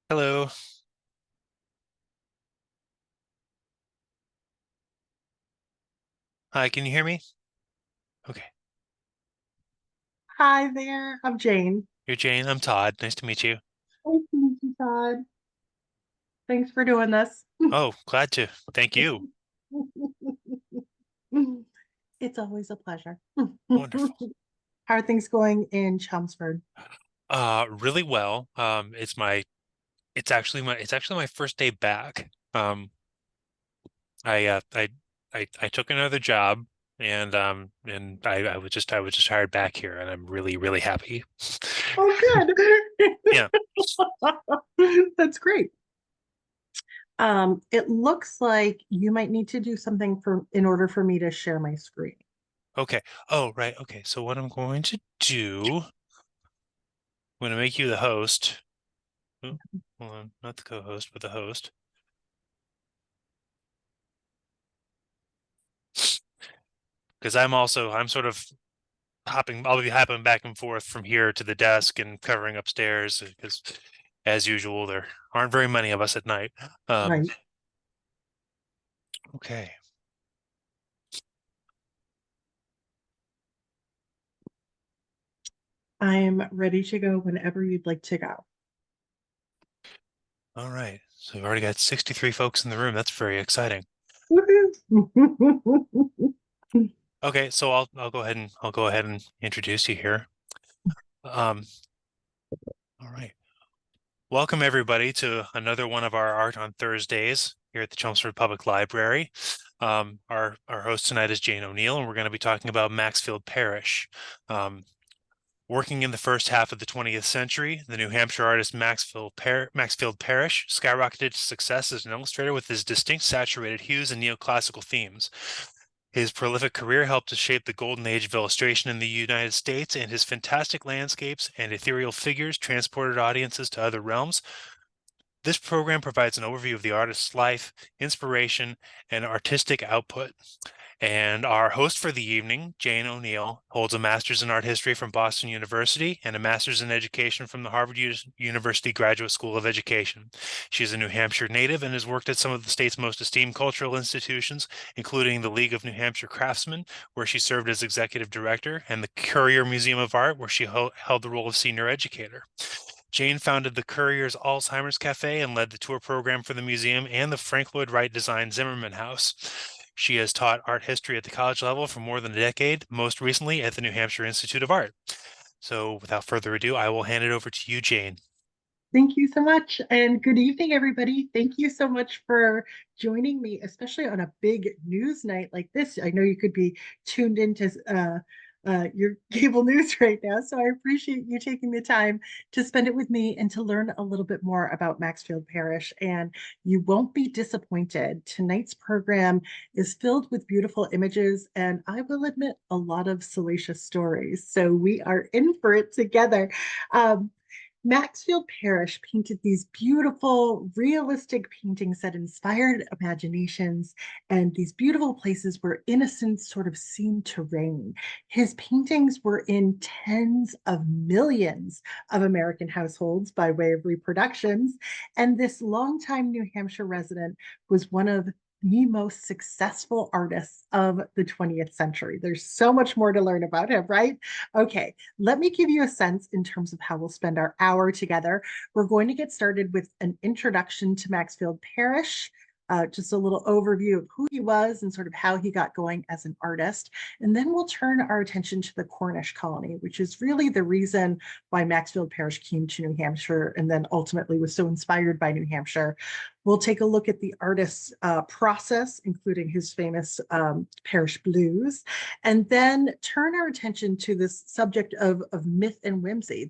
Hello. Hi, can you hear me? Okay. Hi there, I'm Jane. You're Jane. I'm Todd. Nice to meet you. Nice to meet you, Todd. Thanks for doing this. Oh, glad to. Thank you. It's always a pleasure. Wonderful. How are things going in Chelmsford? Really well. It's actually my first day back. I uh I I took another job and I was just hired back here and I'm really, really happy. Oh, good. Yeah. That's great. It looks like you might need to do something for in order for me to share my screen. Okay. Oh, right. Okay. So what I'm going to do, I'm going to make you the host. Oh, hold on, not the co-host, but the host. Because I'm sort of I'll be hopping back and forth from here to the desk and covering upstairs because, as usual, there aren't very many of us at night. Um, Right. okay. I'm ready to go whenever you'd like to go. All right. So we've already got 63 folks in the room. That's very exciting. Woohoo. Okay, so I'll go ahead and introduce you here. Um, all right. Welcome everybody to another one of our Art on Thursdays here at the Chelmsford Public Library. Our host tonight is Jane O'Neill, and we're going to be talking about Maxfield Parrish. Um, Working in the first half of the 20th century, the New Hampshire artist Maxfield Parrish skyrocketed to success as an illustrator with his distinct saturated hues and neoclassical themes. His prolific career helped to shape the golden age of illustration in the United States, and his fantastic landscapes and ethereal figures transported audiences to other realms. This program provides an overview of the artist's life, inspiration, and artistic output. And our host for the evening, Jane O'Neill, holds a master's in art history from Boston University and a master's in education from the Harvard University Graduate School of Education. She is a New Hampshire native and has worked at some of the state's most esteemed cultural institutions, including the League of New Hampshire Craftsmen, where she served as executive director, and the Currier Museum of Art, where she held the role of senior educator. Jane founded the Currier's Alzheimer's Cafe and led the tour program for the museum and the Frank Lloyd Wright-designed Zimmerman House. She has taught art history at the college level for more than a decade, most recently at the New Hampshire Institute of Art. So without further ado, I will hand it over to you, Jane. Thank you so much. And good evening, everybody. Thank you so much for joining me, especially on a big news night like this. I know you could be tuned into your cable news right now. So I appreciate you taking the time to spend it with me and to learn a little bit more about Maxfield Parrish. And you won't be disappointed. Tonight's program is filled with beautiful images and I will admit a lot of salacious stories. So we are in for it together. Um, Maxfield Parrish painted these beautiful, realistic paintings that inspired imaginations and these beautiful places where innocence sort of seemed to reign. His paintings were in tens of millions of American households by way of reproductions, and this longtime New Hampshire resident was one of the most successful artists of the 20th century. There's so much more to learn about him, right? Okay, let me give you a sense in terms of how we'll spend our hour together. We're going to get started with an introduction to Maxfield Parrish, just a little overview of who he was and sort of how he got going as an artist. And then we'll turn our attention to the Cornish colony, which is really the reason why Maxfield Parrish came to New Hampshire and then ultimately was so inspired by New Hampshire. We'll take a look at the artist's process, including his famous Parrish blues, and then turn our attention to this subject of myth and whimsy.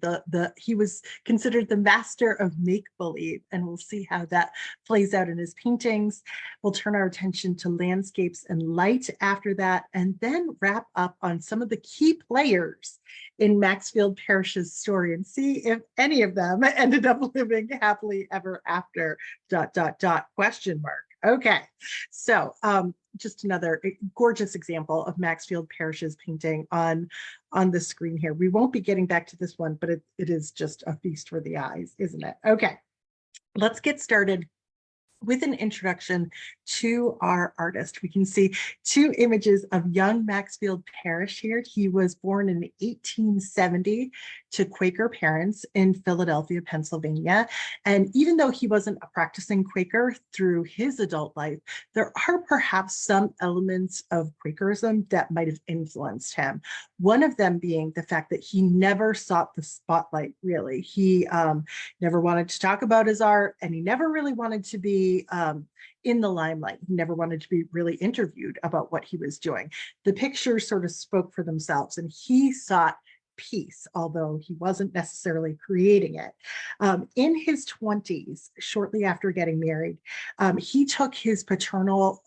He was considered the master of make believe, and we'll see how that plays out in his paintings. We'll turn our attention to landscapes and light after that, and then wrap up on some of the key players in Maxfield Parrish's story and see if any of them ended up living happily ever after. Question mark. Okay, so just another gorgeous example of Maxfield Parrish's painting on the screen here. We won't be getting back to this one, but it is just a feast for the eyes, isn't it? Okay. let's get started with an introduction to our artist. We can see two images of young Maxfield Parrish here. He was born in 1870 to Quaker parents in Philadelphia, Pennsylvania. And even though he wasn't a practicing Quaker through his adult life, there are perhaps some elements of Quakerism that might have influenced him. One of them being the fact that he never sought the spotlight, really. He never wanted to talk about his art, and he never really wanted to be in the limelight. He never wanted to be really interviewed about what he was doing. The pictures sort of spoke for themselves, and he sought peace, although he wasn't necessarily creating it. In his 20s, shortly after getting married, he took his paternal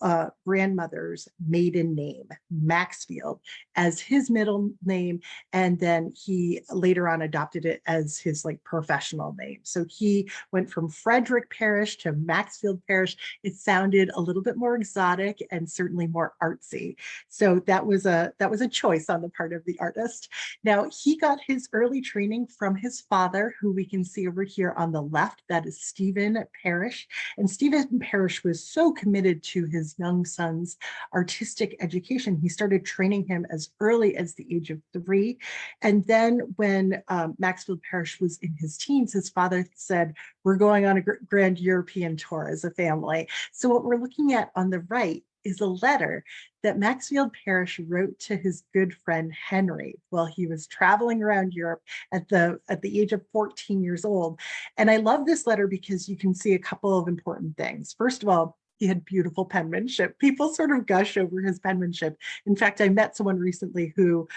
grandmother's maiden name, Maxfield, as his middle name, and then he later on adopted it as his like professional name. So he went from Frederick Parrish to Maxfield Parrish. It sounded a little bit more exotic and certainly more artsy. So that was a choice on the part of the artist. Now, he got his early training from his father, who we can see over here on the left. That is Stephen Parrish. And Stephen Parrish was so committed to his young son's artistic education. He started training him as early as the age of 3. And then when Maxfield Parrish was in his teens, his father said, we're going on a grand European tour as a family. So what we're looking at on the right is a letter that Maxfield Parrish wrote to his good friend Henry while he was traveling around Europe at the age of 14 years old. And I love this letter because you can see a couple of important things. First of all, he had beautiful penmanship. People sort of gush over his penmanship. In fact, I met someone recently who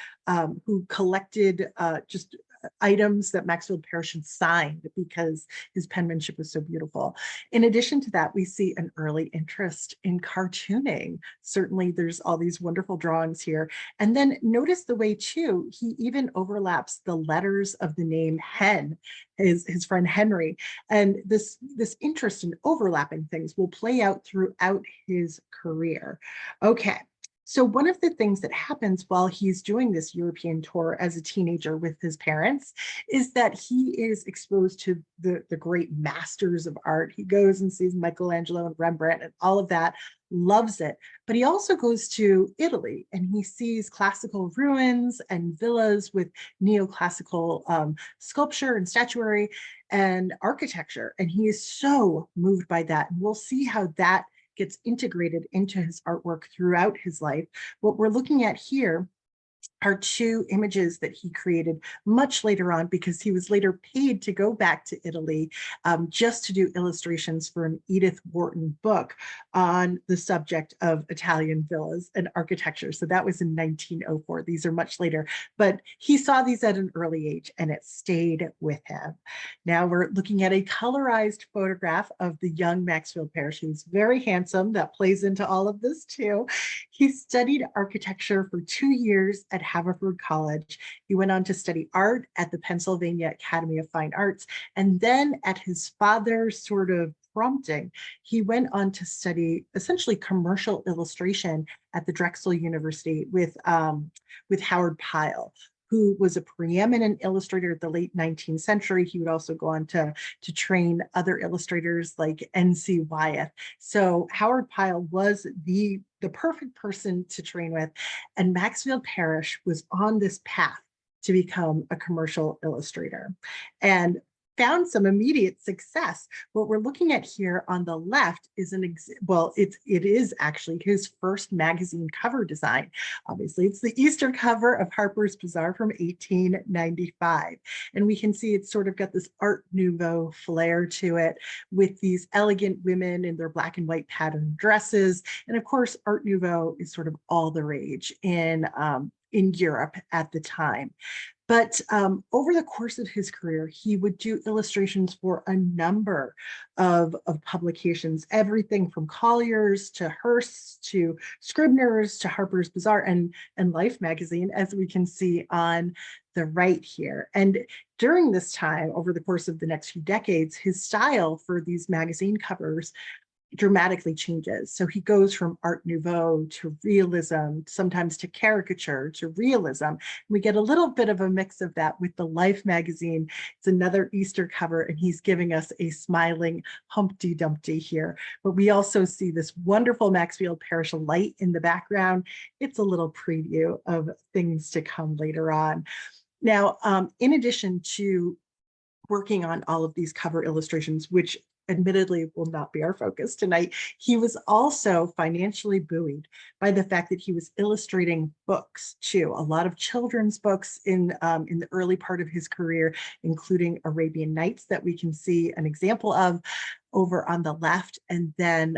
collected just items that Maxfield Parrish had signed because his penmanship was so beautiful. In addition to that, we see an early interest in cartooning. Certainly, there's all these wonderful drawings here. And then notice the way, too, he even overlaps the letters of the name Hen, his friend Henry. And this interest in overlapping things will play out throughout his career. Okay. So one of the things that happens while he's doing this European tour as a teenager with his parents is that he is exposed to the great masters of art. He goes and sees Michelangelo and Rembrandt and all of that, loves it. But he also goes to Italy and he sees classical ruins and villas with neoclassical sculpture and statuary and architecture. And he is so moved by that. And we'll see how that gets integrated into his artwork throughout his life. What we're looking at here are two images that he created much later on because he was later paid to go back to Italy just to do illustrations for an Edith Wharton book on the subject of Italian villas and architecture. So that was in 1904. These are much later, but he saw these at an early age and it stayed with him. Now we're looking at a colorized photograph of the young Maxfield Parrish. He's very handsome. That plays into all of this too. He studied architecture for 2 years at Haverford College. He went on to study art at the Pennsylvania Academy of Fine Arts. And then at his father's sort of prompting, he went on to study essentially commercial illustration at the Drexel University with Howard Pyle, who was a preeminent illustrator at the late 19th century. He would also go on to train other illustrators like N.C. Wyeth. So Howard Pyle was the perfect person to train with. And Maxfield Parrish was on this path to become a commercial illustrator and found some immediate success. What we're looking at here on the left is it is actually his first magazine cover design. Obviously, it's the Easter cover of Harper's Bazaar from 1895. And we can see it's sort of got this Art Nouveau flair to it with these elegant women in their black and white patterned dresses. And of course, Art Nouveau is sort of all the rage in Europe at the time. But over the course of his career, he would do illustrations for a number of publications, everything from Collier's to Hearst's to Scribner's to Harper's Bazaar and Life magazine, as we can see on the right here. And during this time, over the course of the next few decades, his style for these magazine covers dramatically changes. So he goes from Art Nouveau to realism, sometimes to caricature to realism. We get a little bit of a mix of that with the Life magazine. It's another Easter cover, and he's giving us a smiling Humpty Dumpty here. But we also see this wonderful Maxfield Parrish light in the background. It's a little preview of things to come later on. Now, in addition to working on all of these cover illustrations, which admittedly will not be our focus tonight, he was also financially buoyed by the fact that he was illustrating books too, a lot of children's books in the early part of his career, including Arabian Nights that we can see an example of over on the left, and then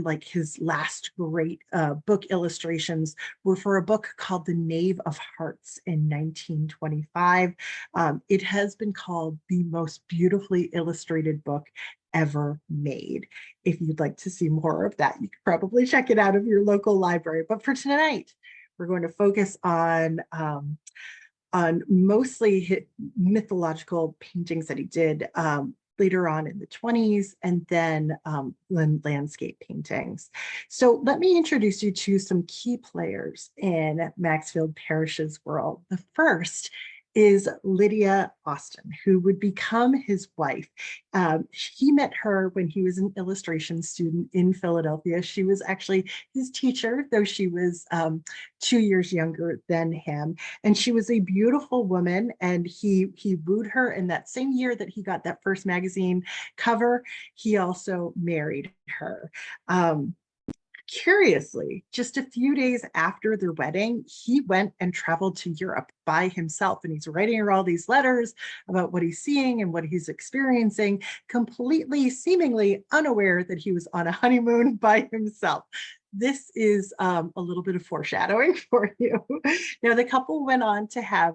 like his last great book illustrations were for a book called The Knave of Hearts in 1925. It has been called the most beautifully illustrated book ever made. If you'd like to see more of that, you could probably check it out of your local library. But for tonight, we're going to focus on mostly mythological paintings that he did later on in the 20s, and then landscape paintings. So let me introduce you to some key players in Maxfield Parrish's world. The first is Lydia Austin, who would become his wife. He met her when he was an illustration student in Philadelphia. She was actually his teacher, though she was 2 years younger than him. And she was a beautiful woman, and he wooed her in that same year that he got that first magazine cover. He also married her. Curiously, just a few days after their wedding, he went and traveled to Europe by himself. And he's writing her all these letters about what he's seeing and what he's experiencing, completely, seemingly unaware that he was on a honeymoon by himself. This is a little bit of foreshadowing for you. Now, the couple went on to have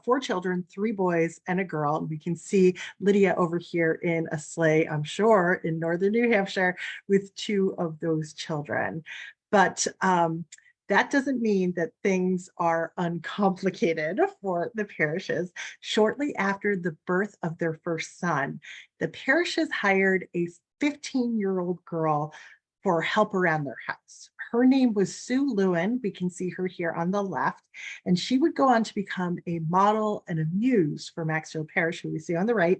4 children, 3 boys and a girl. And we can see Lydia over here in a sleigh, I'm sure, in northern New Hampshire with 2 of those children. But that doesn't mean that things are uncomplicated for the Parrishes. Shortly after the birth of their first son, the Parrishes hired a 15-year-old girl for help around their house. Her name was Sue Lewin. We can see her here on the left. And she would go on to become a model and a muse for Maxfield Parrish, who we see on the right,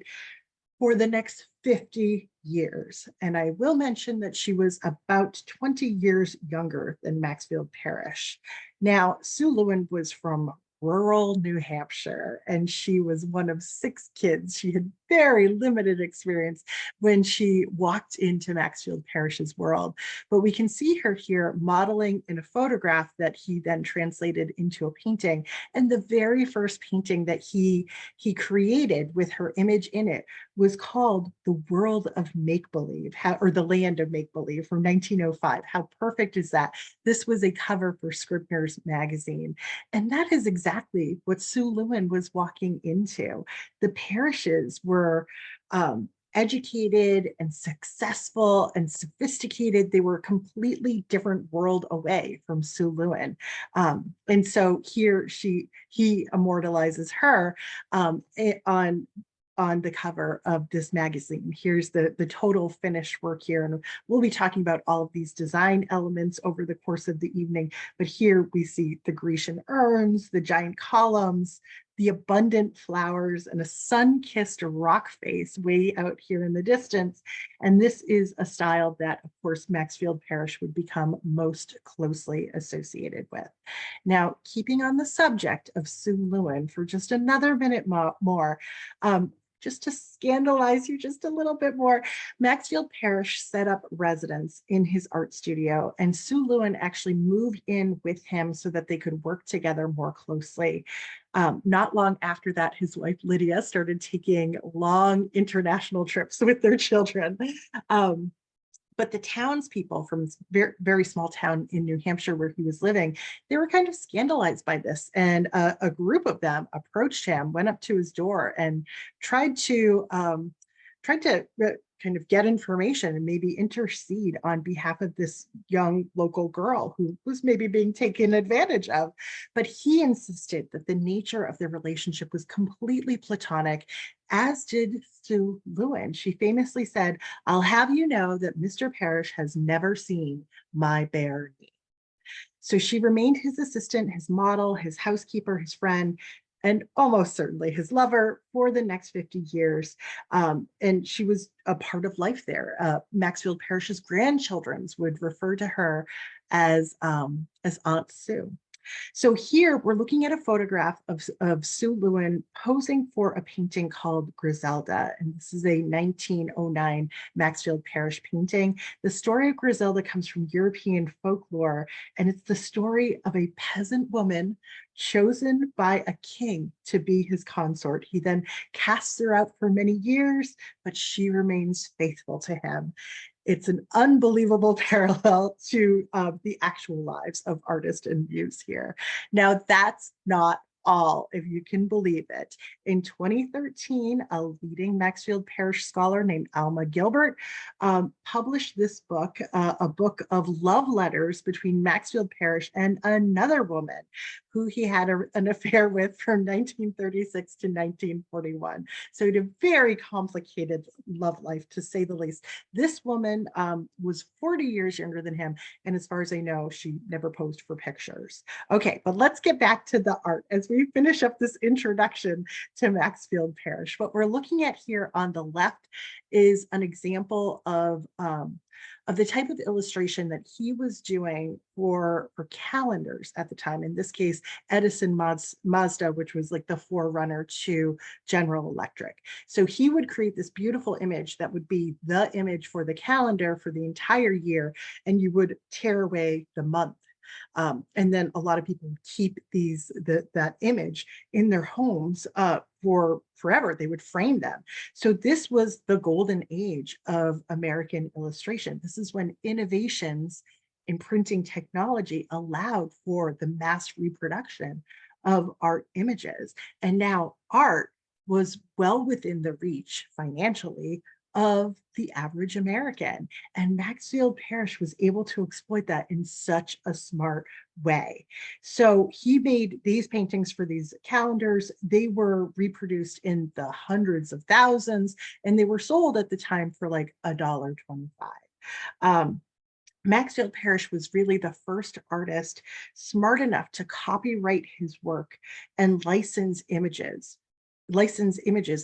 for the next 50 years. And I will mention that she was about 20 years younger than Maxfield Parrish. Now, Sue Lewin was from rural New Hampshire, and she was one of 6 kids. She had very limited experience when she walked into Maxfield Parrish's world. But we can see her here modeling in a photograph that he then translated into a painting. And the very first painting that he created with her image in it was called The World of Make-Believe, or The Land of Make-Believe from 1905. How perfect is that? This was a cover for Scribner's magazine. And that is exactly what Sue Lewin was walking into. The Parrishes were educated and successful and sophisticated. They were a completely different world away from Sue Lewin. And so here he immortalizes her on the cover of this magazine. Here's the total finished work here. And we'll be talking about all of these design elements over the course of the evening. But here we see the Grecian urns, the giant columns, the abundant flowers, and a sun-kissed rock face way out here in the distance. And this is a style that, of course, Maxfield Parrish would become most closely associated with. Now, keeping on the subject of Sue Lewin for just another minute more, just to scandalize you just a little bit more, Maxfield Parrish set up residence in his art studio, and Sue Lewin actually moved in with him so that they could work together more closely. Not long after that, his wife Lydia started taking long international trips with their children. But the townspeople from this very, very small town in New Hampshire where he was living, they were kind of scandalized by this. And a group of them approached him, went up to his door, and tried to kind of get information and maybe intercede on behalf of this young local girl who was maybe being taken advantage of. But he insisted that the nature of their relationship was completely platonic, as did Sue Lewin. She famously said, "I'll have you know that Mr. Parrish has never seen my bare knee." So she remained his assistant, his model, his housekeeper, his friend, and almost certainly his lover for the next 50 years. And she was a part of life there. Maxfield Parrish's grandchildren would refer to her as Aunt Sue. So here we're looking at a photograph of Sue Lewin posing for a painting called Griselda. And this is a 1909 Maxfield Parrish painting. The story of Griselda comes from European folklore, and it's the story of a peasant woman chosen by a king to be his consort. He then casts her out for many years, but she remains faithful to him. It's an unbelievable parallel to the actual lives of artist and muse here. Now, that's not all, if you can believe it. In 2013, a leading Maxfield Parrish scholar named Alma Gilbert published this book, a book of love letters between Maxfield Parrish and another woman who he had an affair with from 1936 to 1941. So he had a very complicated love life, to say the least. This woman was 40 years younger than him, and as far as I know, she never posed for pictures. Okay, but let's get back to the art as we finish up this introduction to Maxfield Parrish. What we're looking at here on the left is an example of the type of illustration that he was doing for calendars at the time. In this case, Edison Mazda, which was like the forerunner to General Electric. So he would create this beautiful image that would be the image for the calendar for the entire year, and you would tear away the month. And then a lot of people keep that image in their homes for forever. They would frame them. So this was the golden age of American illustration. This is when innovations in printing technology allowed for the mass reproduction of art images. And now art was well within the reach financially of the average American. And Maxfield Parrish was able to exploit that in such a smart way. So he made these paintings for these calendars. They were reproduced in the hundreds of thousands, and they were sold at the time for like $1.25. Maxfield Parrish was really the first artist smart enough to copyright his work and license images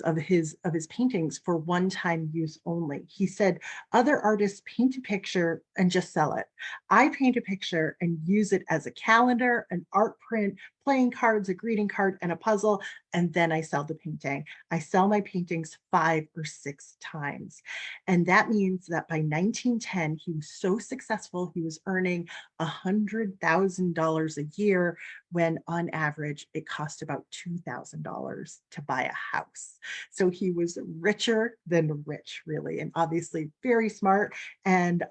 of his paintings for one-time use only. He said, other artists paint a picture and just sell it. I paint a picture and use it as a calendar, an art print, playing cards, a greeting card, and a puzzle, and then I sell the painting. I sell my paintings 5 or 6 times. And that means that by 1910, he was so successful, he was earning $100,000 a year, when on average, it cost about $2,000 to buy a house. So he was richer than rich, really, and obviously very smart and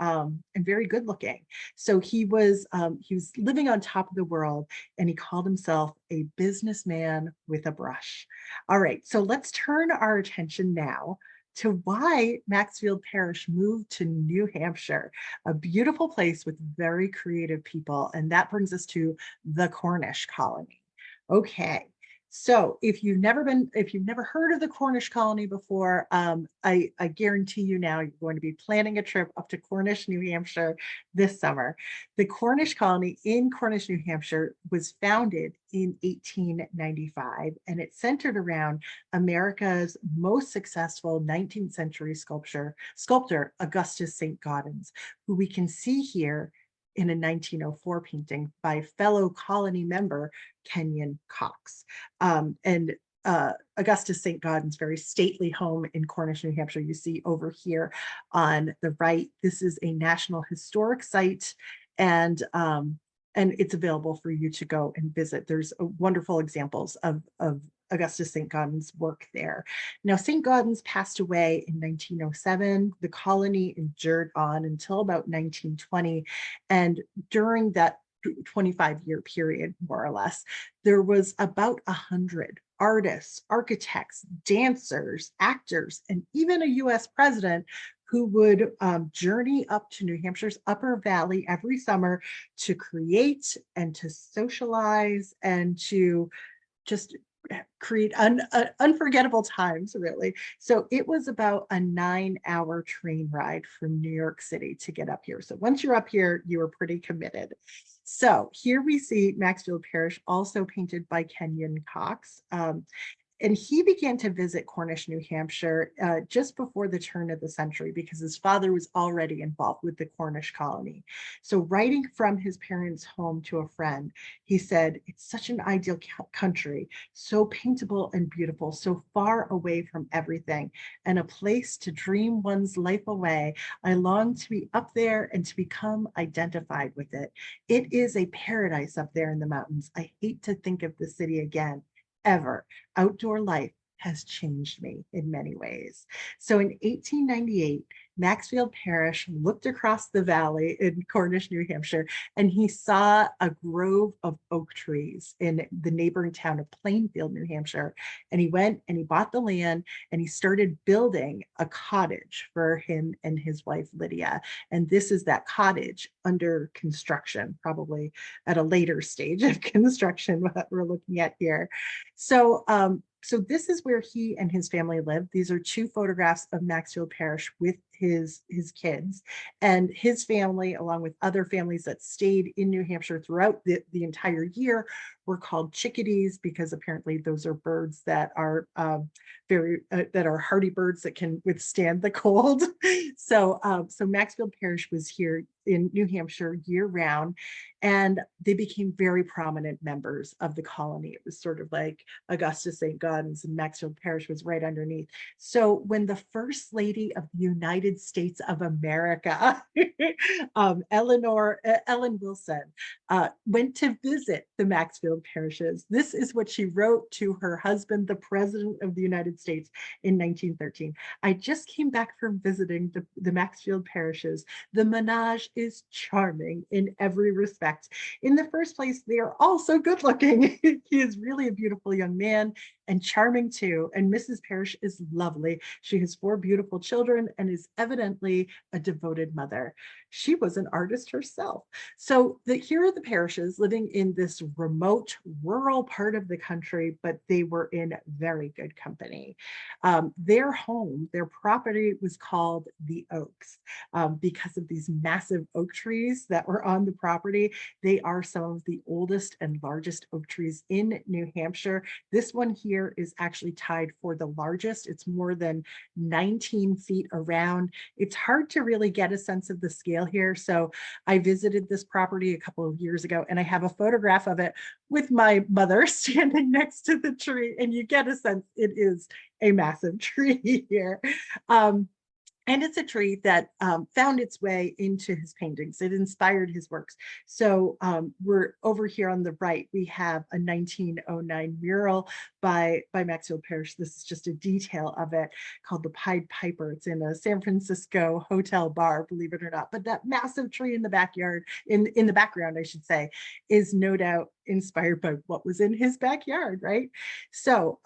very good looking. So he was living on top of the world, and he called himself a businessman with a brush. All right, so let's turn our attention now to why Maxfield Parrish moved to New Hampshire, a beautiful place with very creative people. And that brings us to the Cornish colony. Okay. So if you've never heard of the Cornish colony before, I guarantee you now you're going to be planning a trip up to Cornish, New Hampshire this summer. The Cornish colony in Cornish, New Hampshire was founded in 1895, and it centered around America's most successful 19th century sculptor, Augustus St. Gaudens, who we can see here in a 1904 painting by fellow colony member Kenyon Cox. And Augustus St. Gaudens' very stately home in Cornish, New Hampshire, you see over here on the right. This is a National Historic Site, and it's available for you to go and visit. There's wonderful examples of Augustus St. Gaudens' work there. Now, St. Gaudens passed away in 1907. The colony endured on until about 1920. And during that 25-year period, more or less, there was about 100 artists, architects, dancers, actors, and even a US president who would journey up to New Hampshire's Upper Valley every summer to create and to socialize and to just create unforgettable times, really. So it was about a 9-hour train ride from New York City to get up here. So once you're up here, you were pretty committed. So here we see Maxfield Parrish, also painted by Kenyon Cox. And he began to visit Cornish, New Hampshire just before the turn of the century because his father was already involved with the Cornish colony. So writing from his parents' home to a friend, he said, "It's such an ideal country, so paintable and beautiful, so far away from everything, and a place to dream one's life away. I long to be up there and to become identified with it. It is a paradise up there in the mountains. I hate to think of the city again, ever. Outdoor life has changed me in many ways." So in 1898, Maxfield Parrish looked across the valley in Cornish, New Hampshire, and he saw a grove of oak trees in the neighboring town of Plainfield, New Hampshire. And he went and he bought the land and he started building a cottage for him and his wife, Lydia. And this is that cottage under construction, probably at a later stage of construction, what we're looking at here. So this is where he and his family lived. These are two photographs of Maxfield Parrish with his kids, and his family, along with other families that stayed in New Hampshire throughout the entire year, were called chickadees because apparently those are birds that are that are hardy birds that can withstand the cold. So Maxfield Parrish was here in New Hampshire year round, and they became very prominent members of the colony. It was sort of like Augustus St. Gaudens, and Maxfield Parrish was right underneath. So when the First Lady of the United States of America, Ellen Wilson, went to visit the Maxfield Parrishes, this is what she wrote to her husband, the President of the United States, in 1913. "I just came back from visiting the Maxfield Parrishes. The menage is charming in every respect. In the first place, they are all so good looking. He is really a beautiful young man and charming too. And Mrs. Parrish is lovely. She has 4 beautiful children and is evidently a devoted mother." She was an artist herself. So here are the Parrishes living in this remote rural part of the country, but they were in very good company. Their home, their property was called the Oaks because of these massive oak trees that were on the property. They are some of the oldest and largest oak trees in New Hampshire. This one here is actually tied for the largest. It's more than 19 feet around. It's hard to really get a sense of the scale here. So I visited this property a couple of years ago, and I have a photograph of it with my mother standing next to the tree, and you get a sense it is a massive tree here. And it's a tree that found its way into his paintings. It inspired his works. So we're over here on the right, we have a 1909 mural by Maxfield Parrish. This is just a detail of it called the Pied Piper. It's in a San Francisco hotel bar, believe it or not. But that massive tree in the backyard, in the background, I should say, is no doubt inspired by what was in his backyard, right? So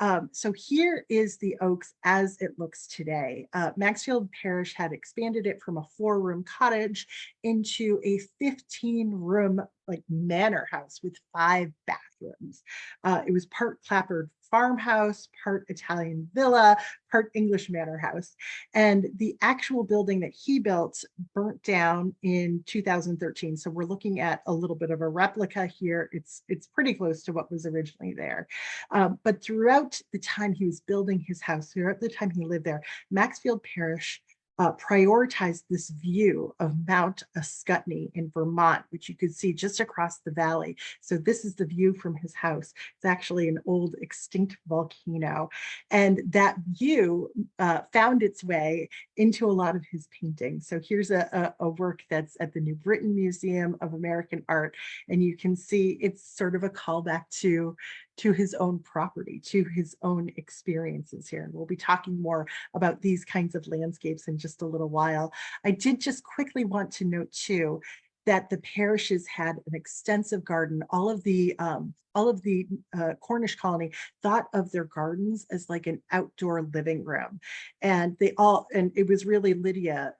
here is the Oaks as it looks today. Maxfield Parrish had expanded it from a 4-room cottage into a 15-room like manor house with 5 bathrooms. It was part clapboard farmhouse, part Italian villa, part English manor house. And the actual building that he built burnt down in 2013. So we're looking at a little bit of a replica here. It's pretty close to what was originally there. But throughout the time he was building his house, throughout the time he lived there, Maxfield Parrish prioritized this view of Mount Ascutney in Vermont, which you could see just across the valley. So this is the view from his house. It's actually an old extinct volcano. And that view found its way into a lot of his paintings. So here's a work that's at the New Britain Museum of American Art. And you can see it's sort of a callback to his own property, to his own experiences here. And we'll be talking more about these kinds of landscapes in just a little while. I did just quickly want to note too, that the Parrishes had an extensive garden. All of the all of the Cornish colony thought of their gardens as like an outdoor living room. And it was really Lydia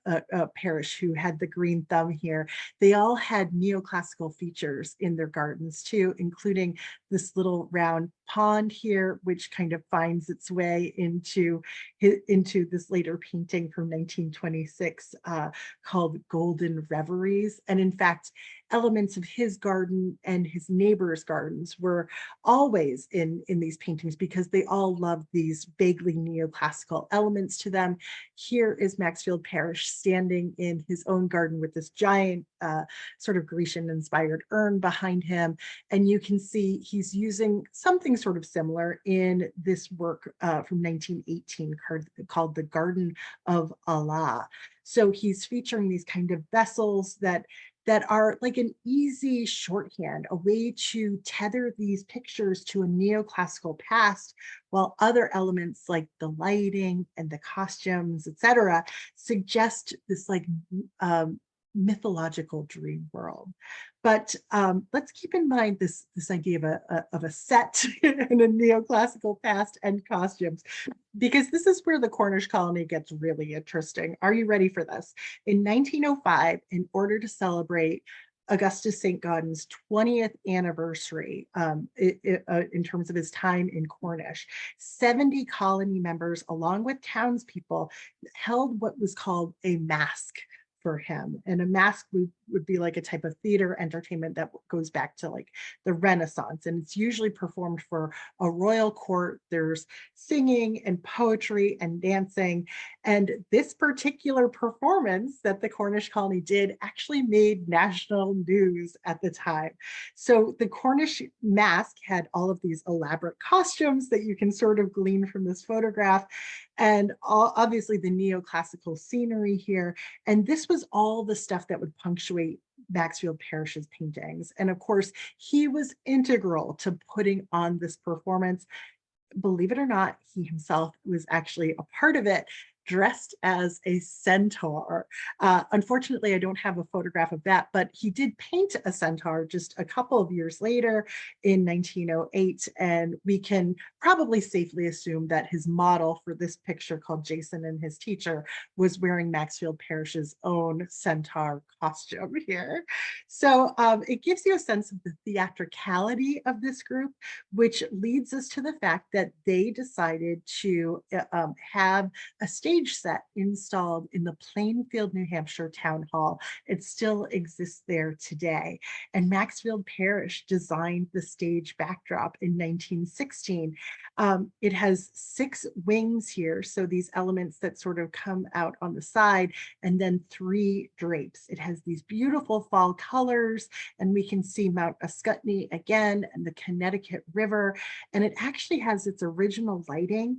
Parrish who had the green thumb here. They all had neoclassical features in their gardens too, including this little round pond here, which kind of finds its way into this later painting from 1926 called Golden Reveries. And in fact, elements of his garden and his neighbors' gardens were always in these paintings because they all loved these vaguely neoclassical elements to them. Here is Maxfield Parrish standing in his own garden with this giant sort of Grecian-inspired urn behind him. And you can see he's using something sort of similar in this work from 1918 called The Garden of Allah. So he's featuring these kind of vessels that are like an easy shorthand, a way to tether these pictures to a neoclassical past, while other elements like the lighting and the costumes, etc., suggest this like mythological dream world. But let's keep in mind this idea of a set in a neoclassical past and costumes, because this is where the Cornish colony gets really interesting. Are you ready for this? In 1905, in order to celebrate Augustus St. Gaudens's 20th anniversary in terms of his time in Cornish, 70 colony members, along with townspeople, held what was called a masque for him. And a masque would be like a type of theater entertainment that goes back to like the Renaissance. And it's usually performed for a royal court. There's singing and poetry and dancing. And this particular performance that the Cornish colony did actually made national news at the time. So the Cornish masque had all of these elaborate costumes that you can sort of glean from this photograph, and obviously the neoclassical scenery here. And this was all the stuff that would punctuate Maxfield Parrish's paintings. And of course, he was integral to putting on this performance. Believe it or not, he himself was actually a part of it, dressed as a centaur. Unfortunately, I don't have a photograph of that, but he did paint a centaur just a couple of years later in 1908. And we can probably safely assume that his model for this picture, called Jason and His Teacher, was wearing Maxfield Parrish's own centaur costume here. So it gives you a sense of the theatricality of this group, which leads us to the fact that they decided to have a stage set installed in the Plainfield, New Hampshire town hall. It still exists there today. And Maxfield Parrish designed the stage backdrop in 1916. It has 6 wings here, so these elements that sort of come out on the side, and then 3 drapes. It has these beautiful fall colors, and we can see Mount Ascutney again and the Connecticut River. And it actually has its original lighting,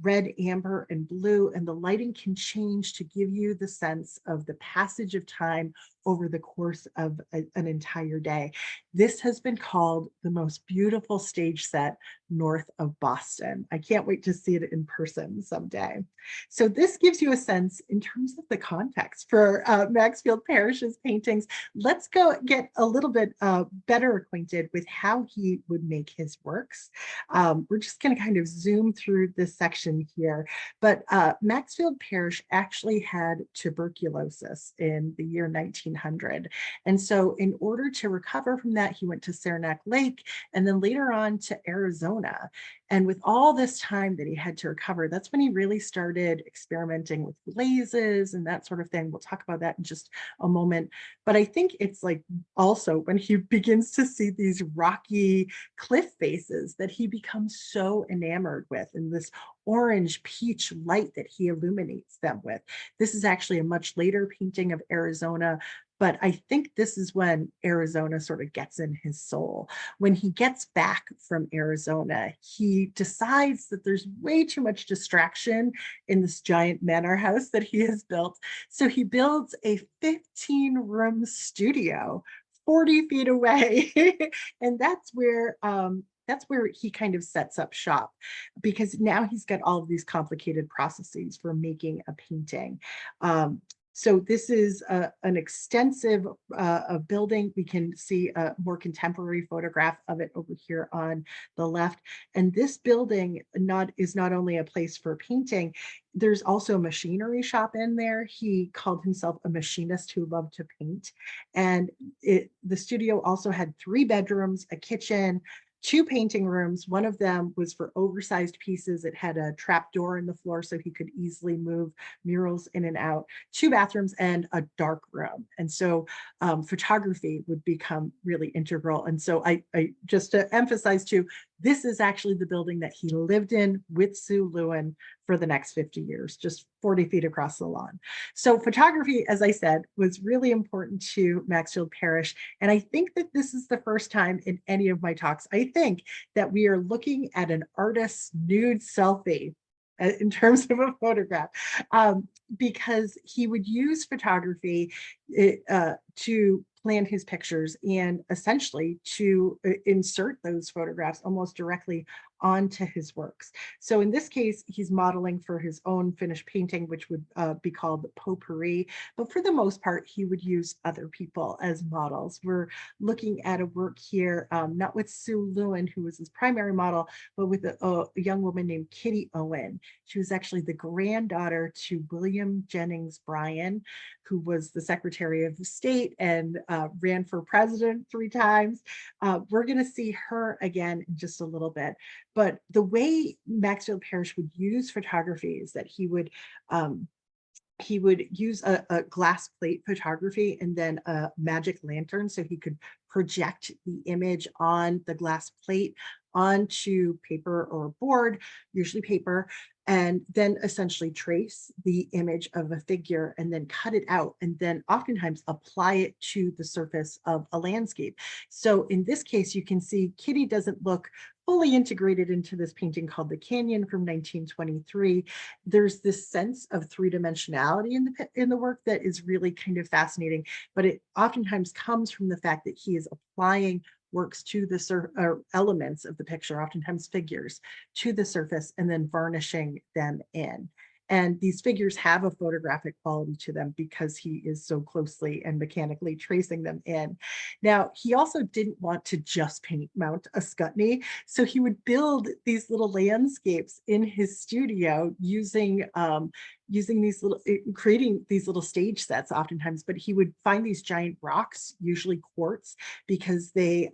red, amber, and blue, and the lighting can change to give you the sense of the passage of time over the course of an entire day. This has been called the most beautiful stage set north of Boston. I can't wait to see it in person someday. So this gives you a sense in terms of the context for Maxfield Parrish's paintings. Let's go get a little bit better acquainted with how he would make his works. We're just going to kind of zoom through this section here, but Maxfield Parrish actually had tuberculosis in the year 1900. And so in order to recover from that, he went to Saranac Lake and then later on to Arizona. And with all this time that he had to recover, that's when he really started experimenting with glazes and that sort of thing. We'll talk about that in just a moment. But I think it's like also when he begins to see these rocky cliff faces that he becomes so enamored with, and this orange peach light that he illuminates them with. This is actually a much later painting of Arizona, but I think this is when Arizona sort of gets in his soul. When he gets back from Arizona, he decides that there's way too much distraction in this giant manor house that he has built. So he builds a 15-room studio 40 feet away. And that's where he kind of sets up shop, because now he's got all of these complicated processes for making a painting. So this is an extensive building. We can see a more contemporary photograph of it over here on the left. And this building is not only a place for painting, there's also a machinery shop in there. He called himself a machinist who loved to paint. And the studio also had 3 bedrooms, a kitchen, 2 painting rooms. One of them was for oversized pieces. It had a trap door in the floor so he could easily move murals in and out, 2 bathrooms, and a dark room. And so photography would become really integral. And so I just to emphasize too, this is actually the building that he lived in with Sue Lewin for the next 50 years, just 40 feet across the lawn. So photography, as I said, was really important to Maxfield Parrish. And I think that this is the first time in any of my talks, I think, that we are looking at an artist's nude selfie in terms of a photograph, because he would use photography to plan his pictures and essentially to insert those photographs almost directly onto his works. So in this case, he's modeling for his own finished painting, which would be called potpourri. But for the most part, he would use other people as models. We're looking at a work here, not with Sue Lewin, who was his primary model, but with a young woman named Kitty Owen. She was actually the granddaughter to William Jennings Bryan, who was the Secretary of State and ran for president 3 times. We're going to see her again in just a little bit. But the way Maxfield Parrish would use photography is that he would use a glass plate photography and then a magic lantern so he could project the image on the glass plate onto paper or board, usually paper, and then essentially trace the image of a figure and then cut it out and then oftentimes apply it to the surface of a landscape. So in this case, you can see Kitty doesn't look fully integrated into this painting called The Canyon from 1923. There's this sense of 3 dimensionality in the work that is really kind of fascinating, but it oftentimes comes from the fact that he is applying works to the elements of the picture, oftentimes figures, to the surface and then varnishing them in. And these figures have a photographic quality to them because he is so closely and mechanically tracing them in. Now, he also didn't want to just paint Mount Ascutney, so he would build these little landscapes in his studio using these little, creating these little stage sets oftentimes, but he would find these giant rocks, usually quartz, because the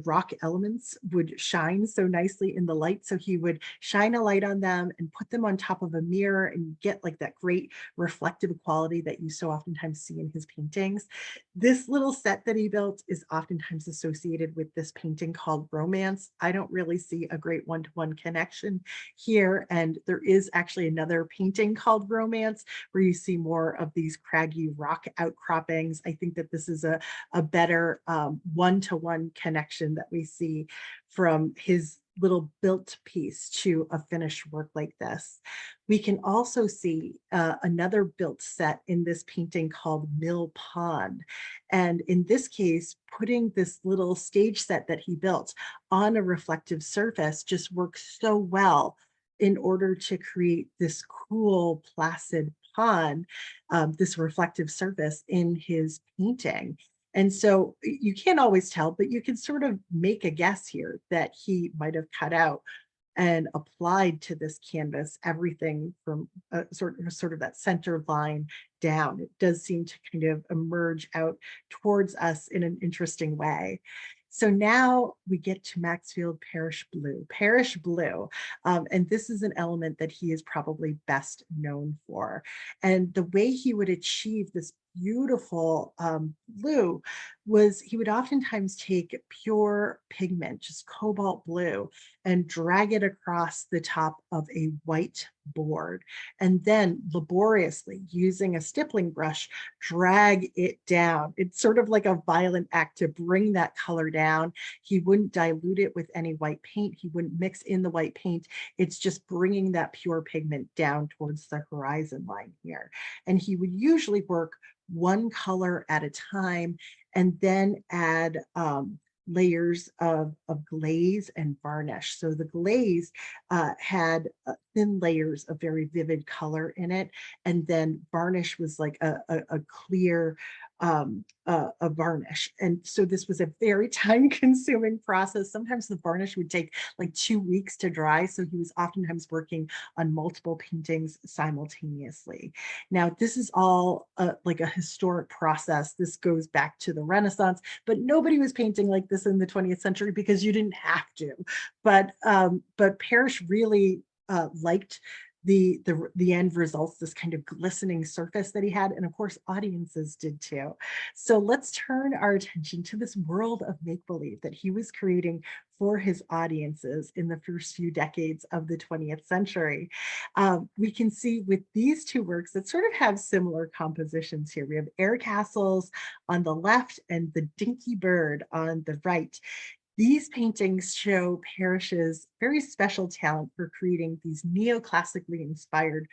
rock elements would shine so nicely in the light. So he would shine a light on them and put them on top of a mirror and get like that great reflective quality that you so oftentimes see in his paintings. This little set that he built is oftentimes associated with this painting called Romance. I don't really see a great one-to-one connection here. And there is actually another painting called Romance where you see more of these craggy rock outcroppings. I think that this is a better one-to-one connection that we see from his little built piece to a finished work like this. We can also see another built set in this painting called Mill Pond. And in this case, putting this little stage set that he built on a reflective surface just works so well in order to create this cool, placid pond, this reflective surface in his painting. And so you can't always tell, but you can sort of make a guess here that he might have cut out and applied to this canvas everything from sort of that center line down. It does seem to kind of emerge out towards us in an interesting way. So now we get to Maxfield Parrish Blue. Parrish Blue, and this is an element that he is probably best known for. And the way he would achieve this beautiful blue was he would oftentimes take pure pigment, just cobalt blue, and drag it across the top of a white board, and then laboriously using a stippling brush, drag it down. It's sort of like a violent act to bring that color down. He wouldn't dilute it with any white paint. He wouldn't mix in the white paint. It's just bringing that pure pigment down towards the horizon line here. And he would usually work one color at a time and then add layers of glaze and varnish. So the glaze had thin layers of very vivid color in it, and then varnish was like a clear a varnish. And so this was a very time consuming process. Sometimes the varnish would take like 2 weeks to dry. So he was oftentimes working on multiple paintings simultaneously. Now, this is all like a historic process. This goes back to the Renaissance, but nobody was painting like this in the 20th century because you didn't have to. But Parrish really liked the end results, this kind of glistening surface that he had, and of course audiences did too. So let's turn our attention to this world of make-believe that he was creating for his audiences in the first few decades of the 20th century. We can see with these two works that sort of have similar compositions here. We have air castles on the left and the dinky bird on the right. These paintings show Parrish's very special talent for creating these neoclassically inspired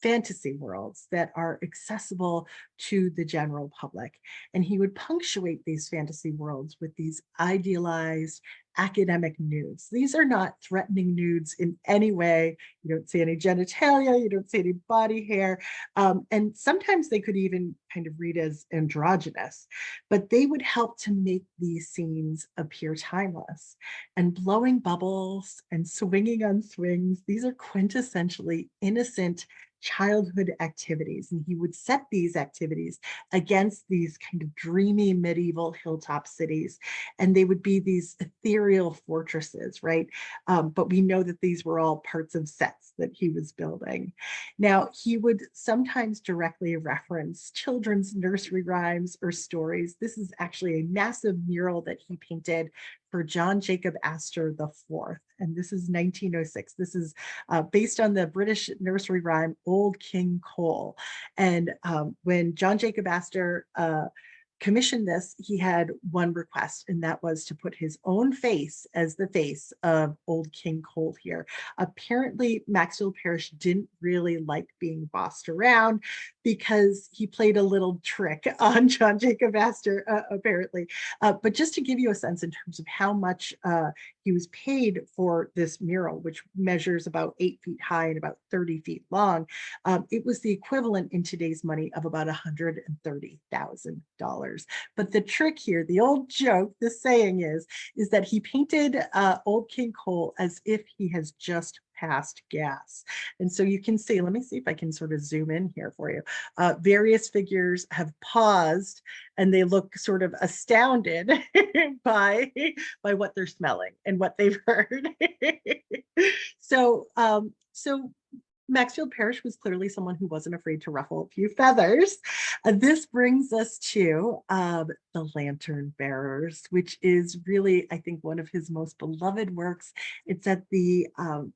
fantasy worlds that are accessible to the general public. And he would punctuate these fantasy worlds with these idealized academic nudes. These are not threatening nudes in any way. You don't see any genitalia, you don't see any body hair. And sometimes they could even kind of read as androgynous, but they would help to make these scenes appear timeless. And blowing bubbles and swinging on swings, these are quintessentially innocent childhood activities. And he would set these activities against these kind of dreamy medieval hilltop cities. And they would be these ethereal fortresses, right? But we know that these were all parts of sets that he was building. Now, he would sometimes directly reference children's nursery rhymes or stories. This is actually a massive mural that he painted for John Jacob Astor IV, and this is 1906. This is based on the British nursery rhyme Old King Cole. And when John Jacob Astor commissioned this, he had one request, and that was to put his own face as the face of Old King Cole here. Apparently, Maxfield Parrish didn't really like being bossed around because he played a little trick on John Jacob Astor, apparently. But just to give you a sense in terms of how much he was paid for this mural, which measures about 8 feet high and about 30 feet long, it was the equivalent in today's money of about $130,000. But the trick here, the old joke, the saying is that he painted Old King Cole as if he has just passed gas. And so you can see, let me see if I can sort of zoom in here for you. Various figures have paused and they look sort of astounded by what they're smelling and what they've heard. So Maxfield Parrish was clearly someone who wasn't afraid to ruffle a few feathers. This brings us to The Lantern Bearers, which is really, I think, one of his most beloved works. It's at the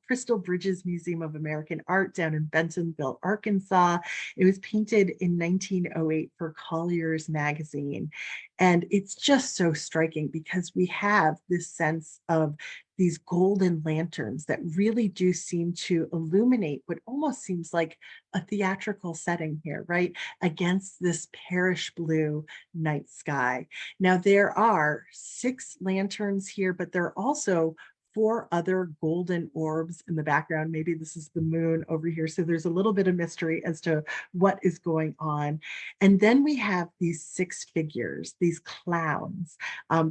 Crystal Bridges Museum of American Art down in Bentonville, Arkansas. It was painted in 1908 for Collier's magazine. And it's just so striking because we have this sense of these golden lanterns that really do seem to illuminate what almost seems like a theatrical setting here, right? Against this Parrish blue night sky. Now, there are 6 lanterns here, but there are also 4 other golden orbs in the background. Maybe this is the moon over here. So there's a little bit of mystery as to what is going on. And then we have these 6 figures, these clowns.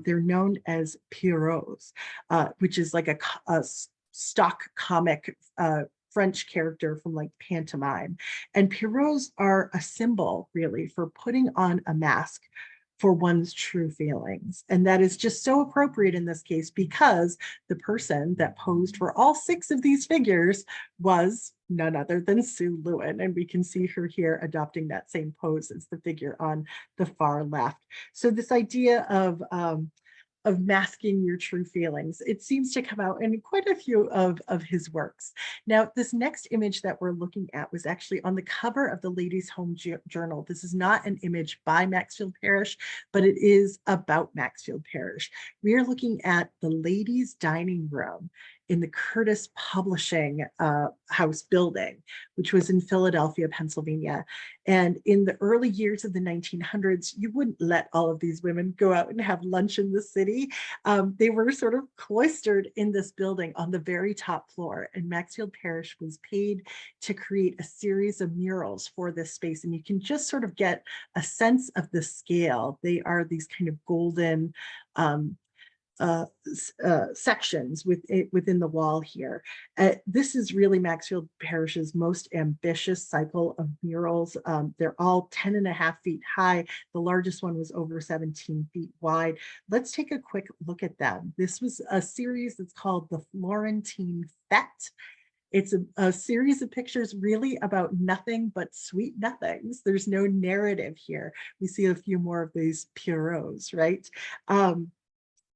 They're known as pierrots, which is like a stock comic French character from like pantomime. And pierrots are a symbol really for putting on a mask for one's true feelings. And that is just so appropriate in this case because the person that posed for all 6 of these figures was none other than Sue Lewin. And we can see her here adopting that same pose as the figure on the far left. So this idea of masking your true feelings. It seems to come out in quite a few of his works. Now, this next image that we're looking at was actually on the cover of the Ladies' Home Journal. This is not an image by Maxfield Parrish, but it is about Maxfield Parrish. We are looking at the ladies' dining room in the Curtis Publishing House building, which was in Philadelphia, Pennsylvania. And in the early years of the 1900s, you wouldn't let all of these women go out and have lunch in the city. movie. They were sort of cloistered in this building on the very top floor, and Maxfield Parrish was paid to create a series of murals for this space. And you can just sort of get a sense of the scale. They are these kind of golden um, sections within the wall here. This is really Maxfield Parrish's most ambitious cycle of murals. They're all 10 and a half feet high. The largest one was over 17 feet wide. Let's take a quick look at them. This was a series that's called the Florentine Fete. It's a series of pictures really about nothing but sweet nothings. There's no narrative here. We see a few more of these pierrots, right?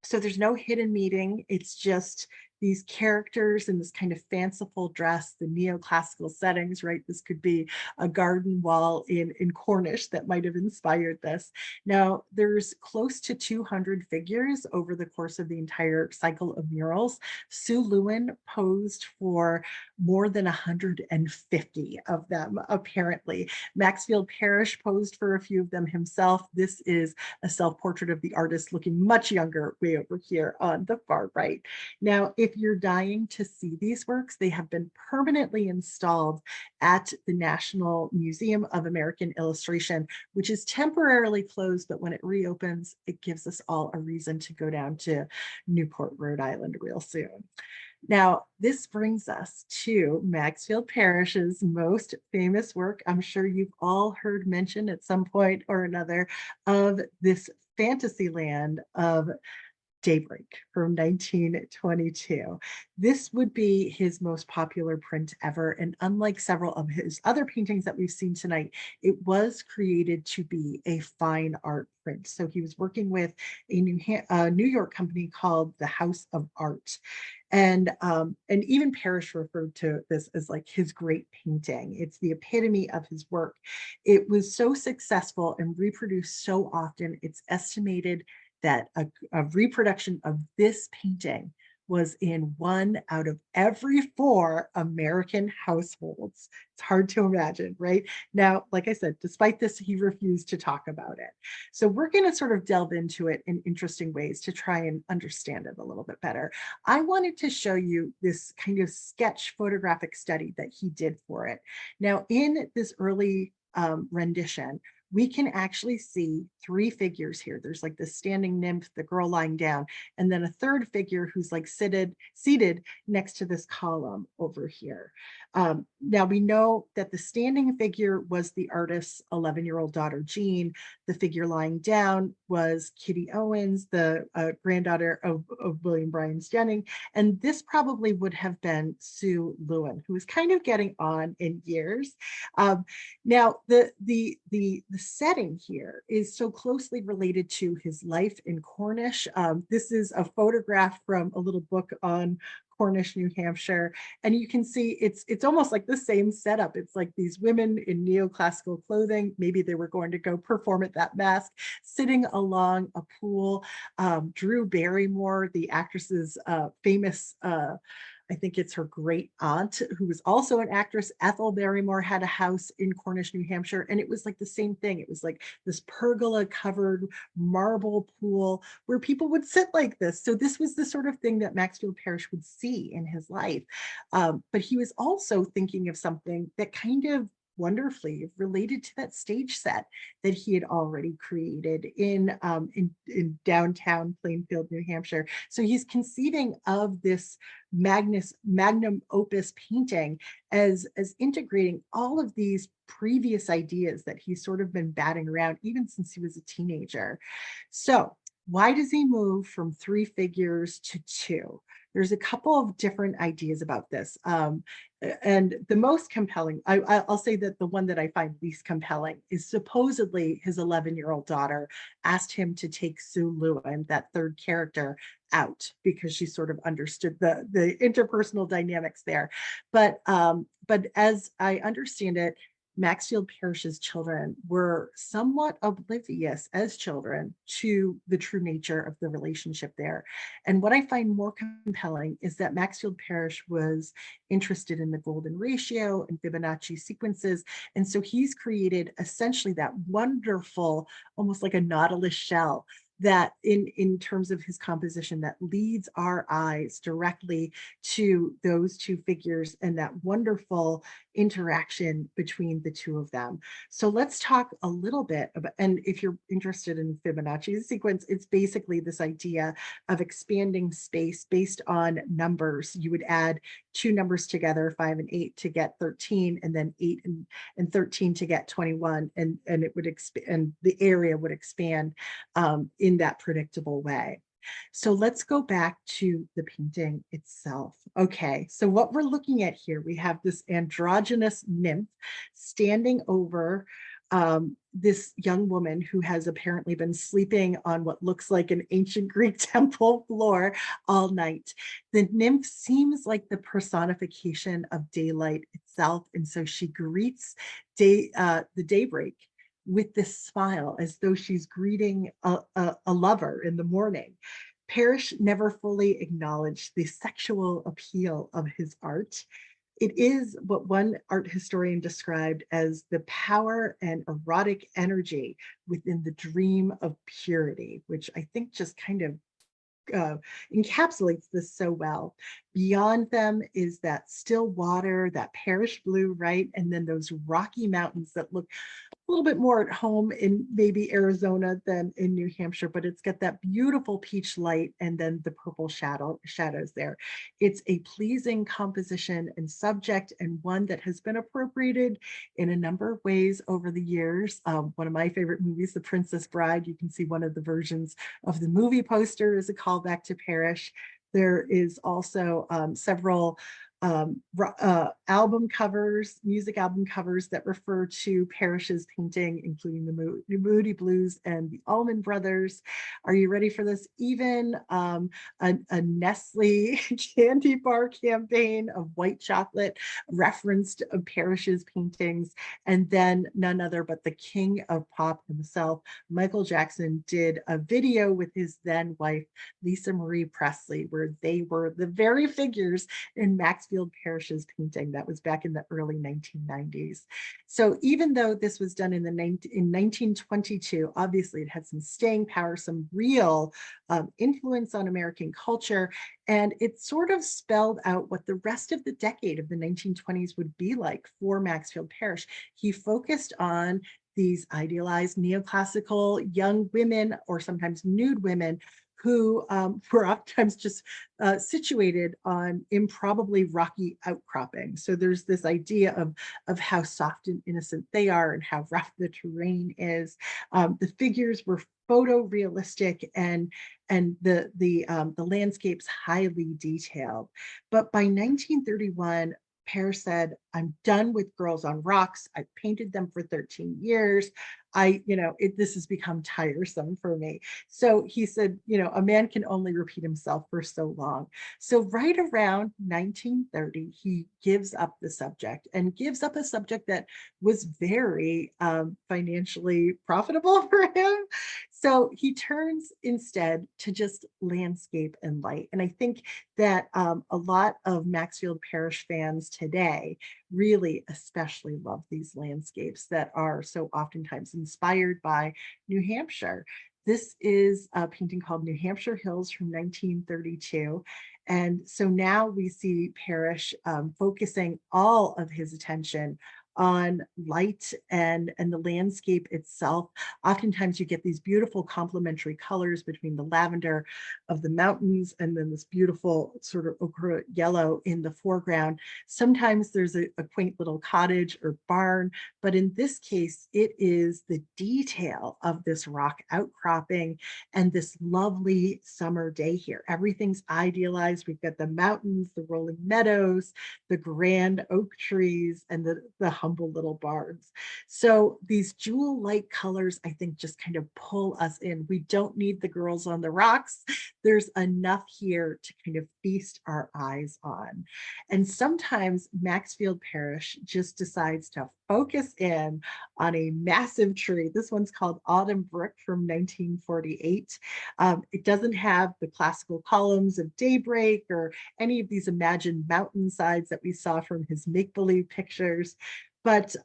So there's no hidden meaning. It's just these characters in this kind of fanciful dress, the neoclassical settings, right? This could be a garden wall in Cornish that might have inspired this. Now, there's close to 200 figures over the course of the entire cycle of murals. Sue Lewin posed for more than 150 of them, apparently. Maxfield Parrish posed for a few of them himself. This is a self-portrait of the artist looking much younger way over here on the far right. Now, if you're dying to see these works, they have been permanently installed at the National Museum of American Illustration, which is temporarily closed, but when it reopens, it gives us all a reason to go down to Newport, Rhode Island real soon. Now, this brings us to Maxfield Parrish's most famous work. I'm sure you've all heard mention at some point or another of this fantasy land of Daybreak from 1922. This would be his most popular print ever. And unlike several of his other paintings that we've seen tonight, it was created to be a fine art print. So he was working with a New York company called the House of Art. And even Parrish referred to this as like his great painting. It's the epitome of his work. It was so successful and reproduced so often, it's estimated that a reproduction of this painting was in 1 out of every 4 American households. It's hard to imagine, right? Now, like I said, despite this, he refused to talk about it. So we're going to sort of delve into it in interesting ways to try and understand it a little bit better. I wanted to show you this kind of sketch photographic study that he did for it. Now, in this early rendition, we can actually see 3 figures here. There's like the standing nymph, the girl lying down, and then a third figure who's like seated next to this column over here. Now we know that the standing figure was the artist's 11-year-old daughter, Jean. The figure lying down was Kitty Owens, the granddaughter of William Bryan's Jennings. And this probably would have been Sue Lewin, who was kind of getting on in years. Now, the setting here is so closely related to his life in Cornish. This is a photograph from a little book on Cornish, New Hampshire, and you can see it's almost like the same setup. It's like these women in neoclassical clothing. Maybe they were going to go perform at that masque, sitting along a pool. Drew Barrymore, the actress's famous I think it's her great aunt, who was also an actress. Ethel Barrymore had a house in Cornish, New Hampshire, and it was like the same thing. It was like this pergola covered marble pool where people would sit like this. So this was the sort of thing that Maxfield Parrish would see in his life. But he was also thinking of something that kind of wonderfully related to that stage set that he had already created in downtown Plainfield, New Hampshire. So he's conceiving of this magnum opus painting as integrating all of these previous ideas that he's sort of been batting around even since he was a teenager. So why does he move from 3 figures to 2? There's a couple of different ideas about this. And the most compelling, I'll say that the one that I find least compelling is supposedly his 11-year-old daughter asked him to take Sue Lewin, that third character, out because she sort of understood the interpersonal dynamics there. But as I understand it, Maxfield Parrish's children were somewhat oblivious as children to the true nature of the relationship there. And what I find more compelling is that Maxfield Parrish was interested in the golden ratio and Fibonacci sequences. And so he's created essentially that wonderful, almost like a nautilus shell that in terms of his composition that leads our eyes directly to those two figures and that wonderful interaction between the two of them. So let's talk a little bit about, and if you're interested in Fibonacci's sequence, it's basically this idea of expanding space based on numbers. You would add two numbers together, 5 and 8, to get 13, and then 8 and 13 to get 21, and it would expand, and the area would expand in that predictable way. So let's go back to the painting itself. Okay, so what we're looking at here, we have this androgynous nymph standing over this young woman who has apparently been sleeping on what looks like an ancient Greek temple floor all night. The nymph seems like the personification of daylight itself, and so she greets the daybreak with this smile as though she's greeting a lover in the morning. Parrish never fully acknowledged the sexual appeal of his art. It is what one art historian described as the power and erotic energy within the dream of purity, which I think just kind of uh, encapsulates this so well. Beyond them is that still water, that Parrish blue, right? And then those rocky mountains that look a little bit more at home in maybe Arizona than in New Hampshire, but it's got that beautiful peach light and then the purple shadows there. It's a pleasing composition and subject, and one that has been appropriated in a number of ways over the years. One of my favorite movies, The Princess Bride, you can see one of the versions of the movie poster is a callback to Parrish. There is also several album covers, music album covers that refer to Parrish's painting, including the Moody Blues and the Allman Brothers. Are you ready for this? Even a Nestle candy bar campaign of white chocolate referenced Parrish's paintings. And then none other but the king of pop himself, Michael Jackson, did a video with his then wife, Lisa Marie Presley, where they were the very figures in Maxfield Parrish's painting. That was back in the early 1990s. So even though this was done in 1922, obviously it had some staying power, some real influence on American culture, and it sort of spelled out what the rest of the decade of the 1920s would be like for Maxfield Parrish. He focused on these idealized neoclassical young women, or sometimes nude women, who were oftentimes just situated on improbably rocky outcroppings. So there's this idea of how soft and innocent they are and how rough the terrain is. The figures were photorealistic, and the landscapes highly detailed. But by 1931, Parrish said, I'm done with girls on rocks. I painted them for 13 years. This has become tiresome for me. So he said, a man can only repeat himself for so long. So right around 1930, he gives up the subject, and gives up a subject that was very financially profitable for him. So he turns instead to just landscape and light. And I think that a lot of Maxfield Parrish fans today really especially love these landscapes that are so oftentimes inspired by New Hampshire. This is a painting called New Hampshire Hills from 1932. And so now we see Parrish focusing all of his attention on light and the landscape itself. Oftentimes you get these beautiful complementary colors between the lavender of the mountains and then this beautiful sort of ochre yellow in the foreground. Sometimes there's a quaint little cottage or barn, but in this case, it is the detail of this rock outcropping and this lovely summer day here. Everything's idealized. We've got the mountains, the rolling meadows, the grand oak trees, and the humble little barns. So these jewel-like colors, I think, just kind of pull us in. We don't need the girls on the rocks. There's enough here to kind of feast our eyes on. And sometimes Maxfield Parrish just decides to focus in on a massive tree. This one's called Autumn Brook from 1948. It doesn't have the classical columns of daybreak or any of these imagined mountainsides that we saw from his make-believe pictures, But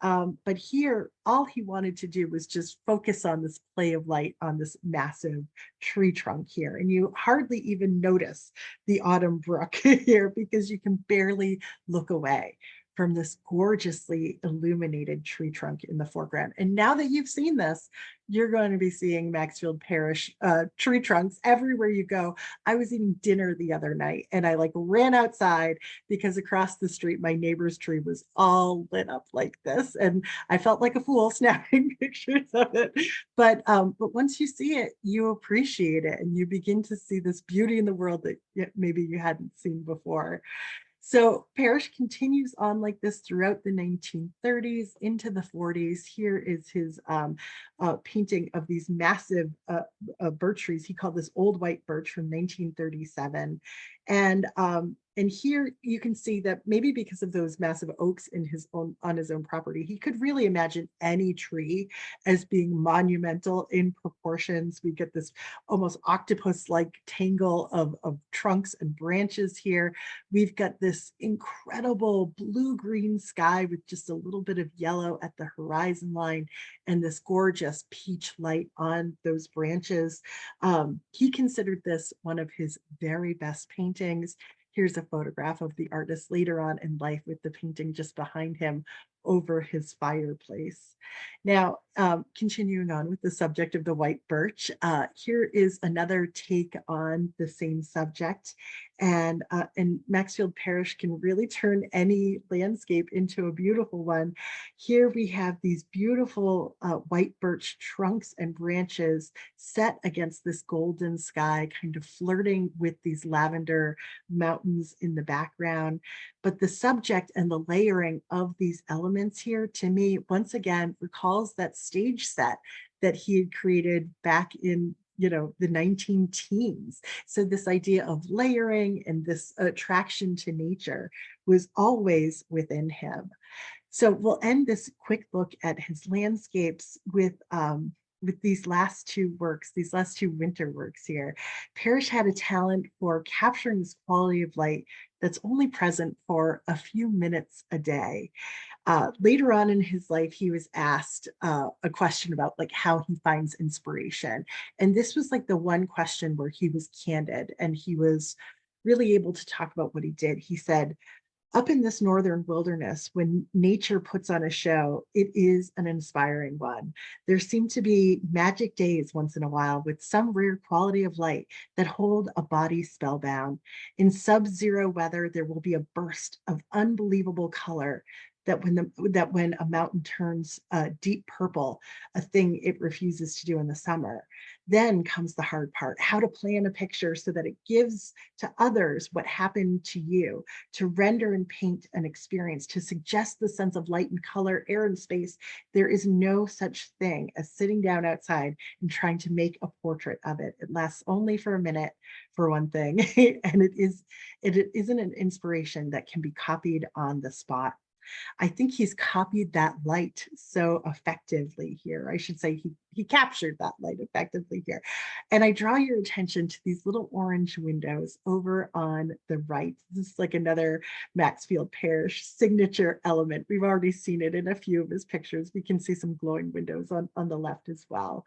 here, all he wanted to do was just focus on this play of light on this massive tree trunk here. And you hardly even notice the autumn brook here because you can barely look away from this gorgeously illuminated tree trunk in the foreground. And now that you've seen this, you're going to be seeing Maxfield Parrish tree trunks everywhere you go. I was eating dinner the other night and I like ran outside because across the street, my neighbor's tree was all lit up like this. And I felt like a fool snapping pictures of it. But once you see it, you appreciate it and you begin to see this beauty in the world that maybe you hadn't seen before. So Parrish continues on like this throughout the 1930s into the 40s. Here is his painting of these massive birch trees. He called this old white birch from 1937. And here you can see that maybe because of those massive oaks in his own on his own property, he could really imagine any tree as being monumental in proportions. We get this almost octopus-like tangle of trunks and branches here. We've got this incredible blue-green sky with just a little bit of yellow at the horizon line and this gorgeous peach light on those branches. He considered this one of his very best paintings. Here's a photograph of the artist later on in life with the painting just behind him over his fireplace. Now, continuing on with the subject of the white birch, here is another take on the same subject. And Maxfield Parrish can really turn any landscape into a beautiful one. Here we have these beautiful white birch trunks and branches set against this golden sky, kind of flirting with these lavender mountains in the background. But the subject and the layering of these elements here, to me, once again, recalls that stage set that he had created back in the 19 teens. So this idea of layering and this attraction to nature was always within him. So we'll end this quick look at his landscapes with these last two works, these last two winter works here. Parrish had a talent for capturing this quality of light that's only present for a few minutes a day. Later on in his life, he was asked a question about like how he finds inspiration. And this was like the one question where he was candid and he was really able to talk about what he did. He said, up in this northern wilderness, when nature puts on a show, it is an inspiring one. There seem to be magic days once in a while with some rare quality of light that hold a body spellbound. In sub-zero weather, there will be a burst of unbelievable color that when a mountain turns deep purple, a thing it refuses to do in the summer. Then comes the hard part, how to plan a picture so that it gives to others what happened to you, to render and paint an experience, to suggest the sense of light and color, air and space. There is no such thing as sitting down outside and trying to make a portrait of it. It lasts only for a minute, for one thing, and it isn't an inspiration that can be copied on the spot. I think he's copied that light so effectively here. I should say he captured that light effectively here. And I draw your attention to these little orange windows over on the right. This is like another Maxfield Parrish signature element. We've already seen it in a few of his pictures. We can see some glowing windows on the left as well.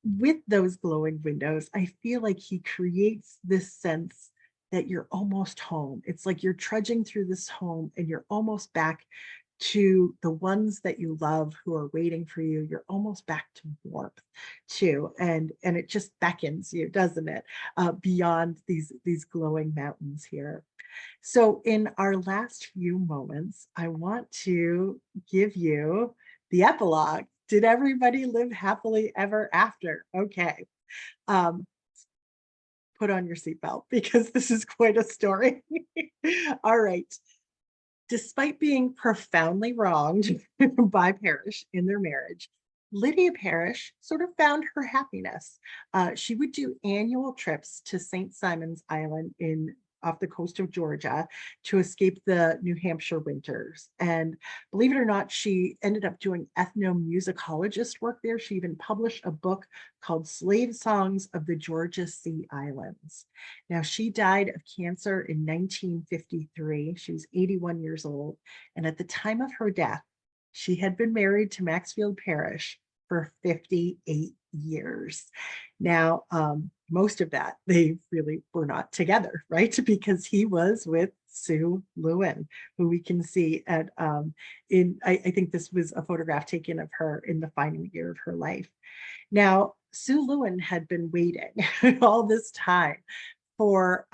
With those glowing windows, I feel like he creates this sense that you're almost home. It's like you're trudging through this home and you're almost back to the ones that you love who are waiting for you. You're almost back to warmth too. And it just beckons you, doesn't it? Beyond these glowing mountains here. So in our last few moments, I want to give you the epilogue. Did everybody live happily ever after? Okay. Um, put on your seatbelt because this is quite a story. All right. Despite being profoundly wronged by Parrish in their marriage, Lydia Parrish sort of found her happiness. She would do annual trips to St. Simon's Island in off the coast of Georgia to escape the New Hampshire winters. And believe it or not, she ended up doing ethnomusicologist work there. She even published a book called Slave Songs of the Georgia Sea Islands. Now, she died of cancer in 1953. She was 81 years old. And at the time of her death, she had been married to Maxfield Parrish for 58 years. Now, most of that, they really were not together, right? Because he was with Sue Lewin, who we can see at I think this was a photograph taken of her in the final year of her life. Now, Sue Lewin had been waiting all this time for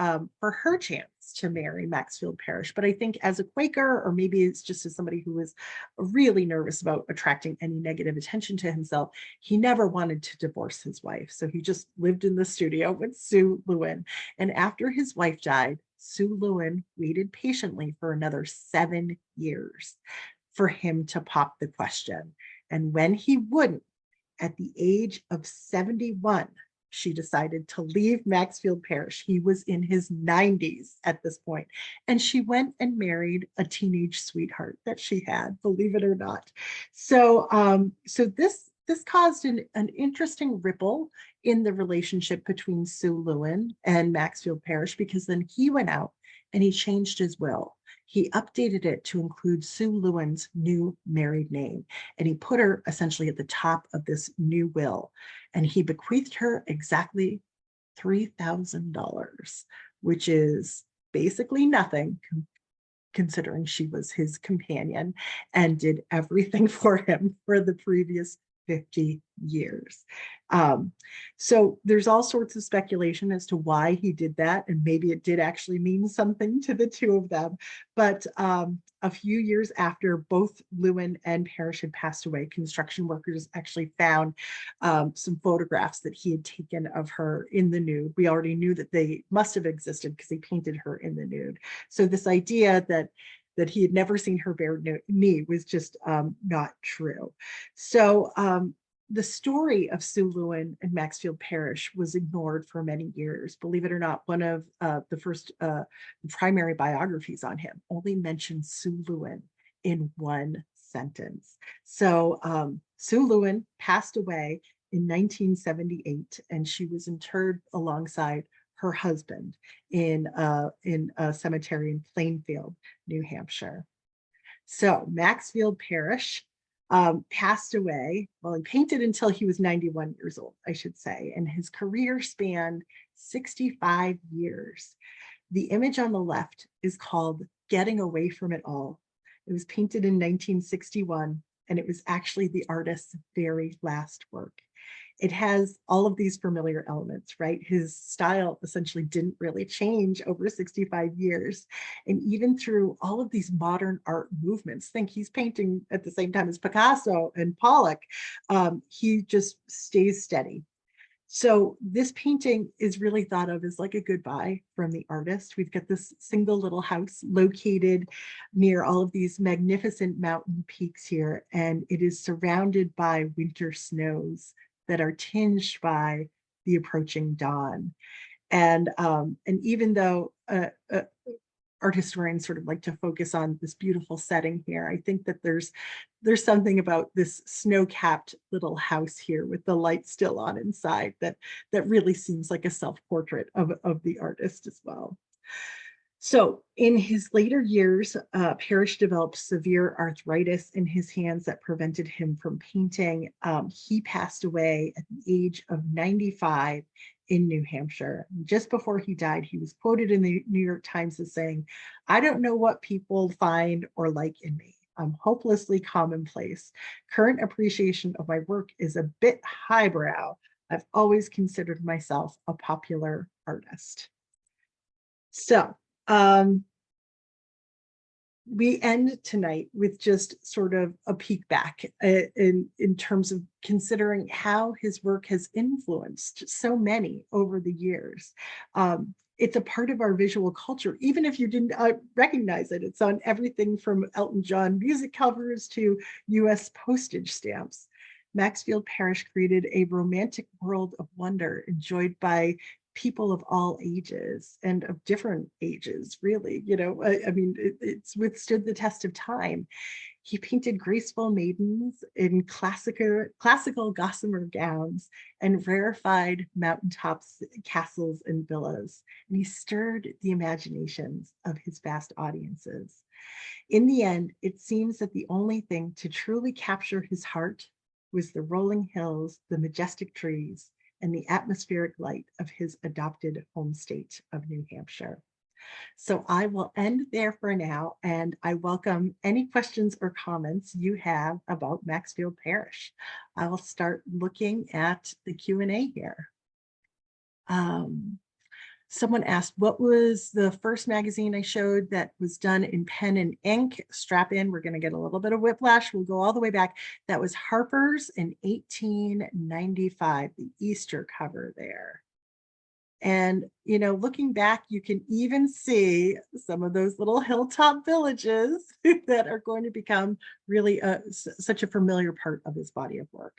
her chance to marry Maxfield Parrish. But I think as a Quaker, or maybe it's just as somebody who was really nervous about attracting any negative attention to himself, he never wanted to divorce his wife. So he just lived in the studio with Sue Lewin. And after his wife died, Sue Lewin waited patiently for another 7 years for him to pop the question. And when he wouldn't, at the age of 71, she decided to leave Maxfield Parrish. He was in his 90s at this point, and she went and married a teenage sweetheart that she had, believe it or not. So, this caused an interesting ripple in the relationship between Sue Lewin and Maxfield Parrish, because then he went out and he changed his will. He updated it to include Sue Lewin's new married name, and he put her essentially at the top of this new will. And he bequeathed her exactly $3,000, which is basically nothing considering she was his companion and did everything for him for the previous 50 years. So there's all sorts of speculation as to why he did that, and maybe it did actually mean something to the two of them. But a few years after both Lewin and Parrish had passed away, construction workers actually found some photographs that he had taken of her in the nude. We already knew that they must have existed because he painted her in the nude. So this idea that he had never seen her bare knee was just not true. So the story of Sue Lewin and Maxfield Parrish was ignored for many years. Believe it or not, one of the first primary biographies on him only mentioned Sue Lewin in one sentence. So Sue Lewin passed away in 1978, and she was interred alongside her husband in a cemetery in Plainfield, New Hampshire. So Maxfield Parrish passed away. Well, he painted until he was 91 years old, I should say, and his career spanned 65 years. The image on the left is called Getting Away from It All. It was painted in 1961, and it was actually the artist's very last work. It has all of these familiar elements, right? His style essentially didn't really change over 65 years. And even through all of these modern art movements, think he's painting at the same time as Picasso and Pollock, he just stays steady. So this painting is really thought of as like a goodbye from the artist. We've got this single little house located near all of these magnificent mountain peaks here, and it is surrounded by winter snows that are tinged by the approaching dawn. And even though art historians sort of like to focus on this beautiful setting here, I think that there's something about this snow-capped little house here with the light still on inside that really seems like a self-portrait of the artist as well. So in his later years, Parrish developed severe arthritis in his hands that prevented him from painting. He passed away at the age of 95 in New Hampshire. Just before he died, he was quoted in the New York Times as saying, "I don't know what people find or like in me. I'm hopelessly commonplace. Current appreciation of my work is a bit highbrow. I've always considered myself a popular artist." So we end tonight with just sort of a peek back in terms of considering how his work has influenced so many over the years. It's a part of our visual culture, even if you didn't recognize it. It's on everything from Elton John music covers to US postage stamps. Maxfield Parrish created a romantic world of wonder enjoyed by people of all ages and of different ages, really. I mean, it's withstood the test of time. He painted graceful maidens in classical gossamer gowns and rarefied mountaintops, castles, and villas. And he stirred the imaginations of his vast audiences. In the end, it seems that the only thing to truly capture his heart was the rolling hills, the majestic trees, and the atmospheric light of his adopted home state of New Hampshire. So I will end there for now, and I welcome any questions or comments you have about Maxfield Parrish. I will start looking at the Q&A here. Someone asked, what was the first magazine I showed that was done in pen and ink? Strap in, we're going to get a little bit of whiplash. We'll go all the way back. That was Harper's in 1895, the Easter cover there. And, looking back, you can even see some of those little hilltop villages that are going to become really such a familiar part of his body of work.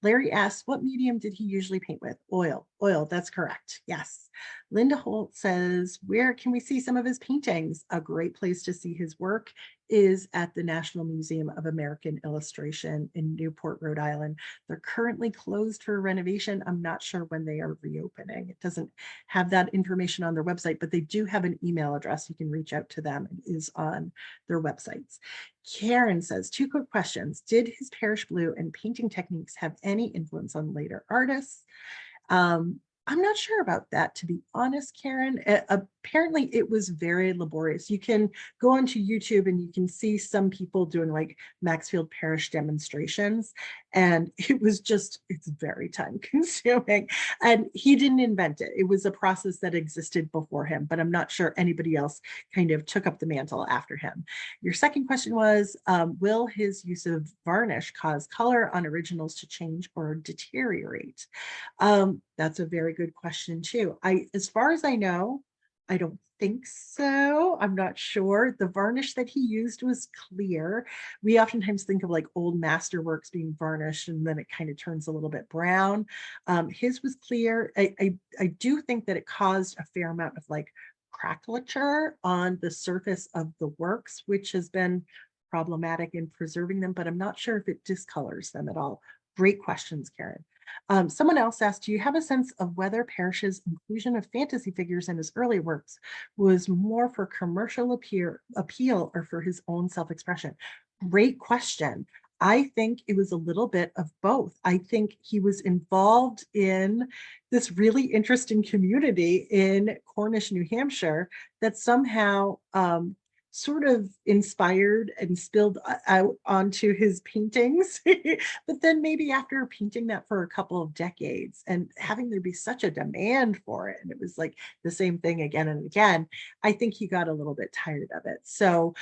Larry asks, what medium did he usually paint with? Oil. Oil, that's correct. Yes. Linda Holt says, where can we see some of his paintings? A great place to see his work is at the National Museum of American Illustration in Newport, Rhode Island. They're currently closed for renovation. I'm not sure when they are reopening. It doesn't have that information on their website, but they do have an email address. You can reach out to them. It is on their websites. Karen says, two quick questions. Did his Parrish blue and painting techniques have any influence on later artists? I'm not sure about that, to be honest, Karen. Apparently, it was very laborious. You can go onto YouTube and you can see some people doing like Maxfield Parrish demonstrations, and it's very time consuming. And he didn't invent it. It was a process that existed before him, but I'm not sure anybody else kind of took up the mantle after him. Your second question was, will his use of varnish cause color on originals to change or deteriorate? That's a very good question too. As far as I know, I don't think so. I'm not sure. The varnish that he used was clear. We oftentimes think of like old masterworks being varnished and then it kind of turns a little bit brown. His was clear. I do think that it caused a fair amount of like crackleture on the surface of the works, which has been problematic in preserving them, but I'm not sure if it discolors them at all. Great questions, Karen. Someone else asked, do you have a sense of whether Parrish's inclusion of fantasy figures in his early works was more for commercial appeal or for his own self-expression? Great question. I think it was a little bit of both. I think he was involved in this really interesting community in Cornish, New Hampshire that somehow sort of inspired and spilled out onto his paintings. But then maybe after painting that for a couple of decades and having there be such a demand for it, and it was like the same thing again and again, I think he got a little bit tired of it. So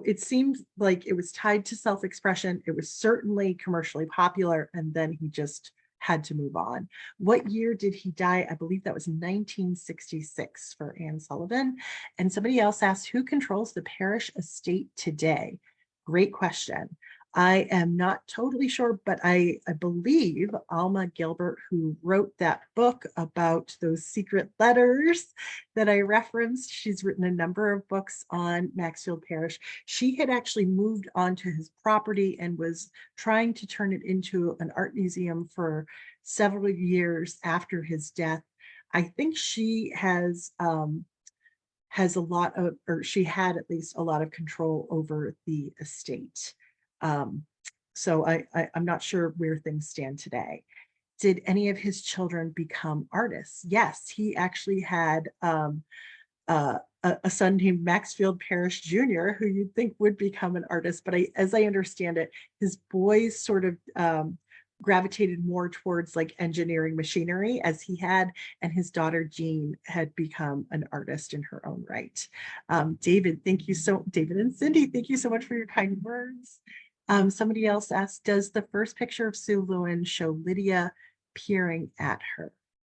it seemed like it was tied to self-expression. It was certainly commercially popular, and then he just had to move on. What year did he die? I believe that was 1966 for Anne Sullivan. And somebody else asked, who controls the Parrish estate today? Great question. I am not totally sure, but I believe Alma Gilbert, who wrote that book about those secret letters that I referenced, she's written a number of books on Maxfield Parrish. She had actually moved onto his property and was trying to turn it into an art museum for several years after his death. I think she has a lot of, or she had at least a lot of control over the estate. So I'm not sure where things stand today. Did any of his children become artists? Yes, he actually had a son named Maxfield Parrish Jr., who you'd think would become an artist, but as I understand it, his boys sort of gravitated more towards like engineering machinery as he had, and his daughter Jean had become an artist in her own right. David and Cindy, thank you so much for your kind words. Somebody else asked, does the first picture of Sue Lewin show Lydia peering at her?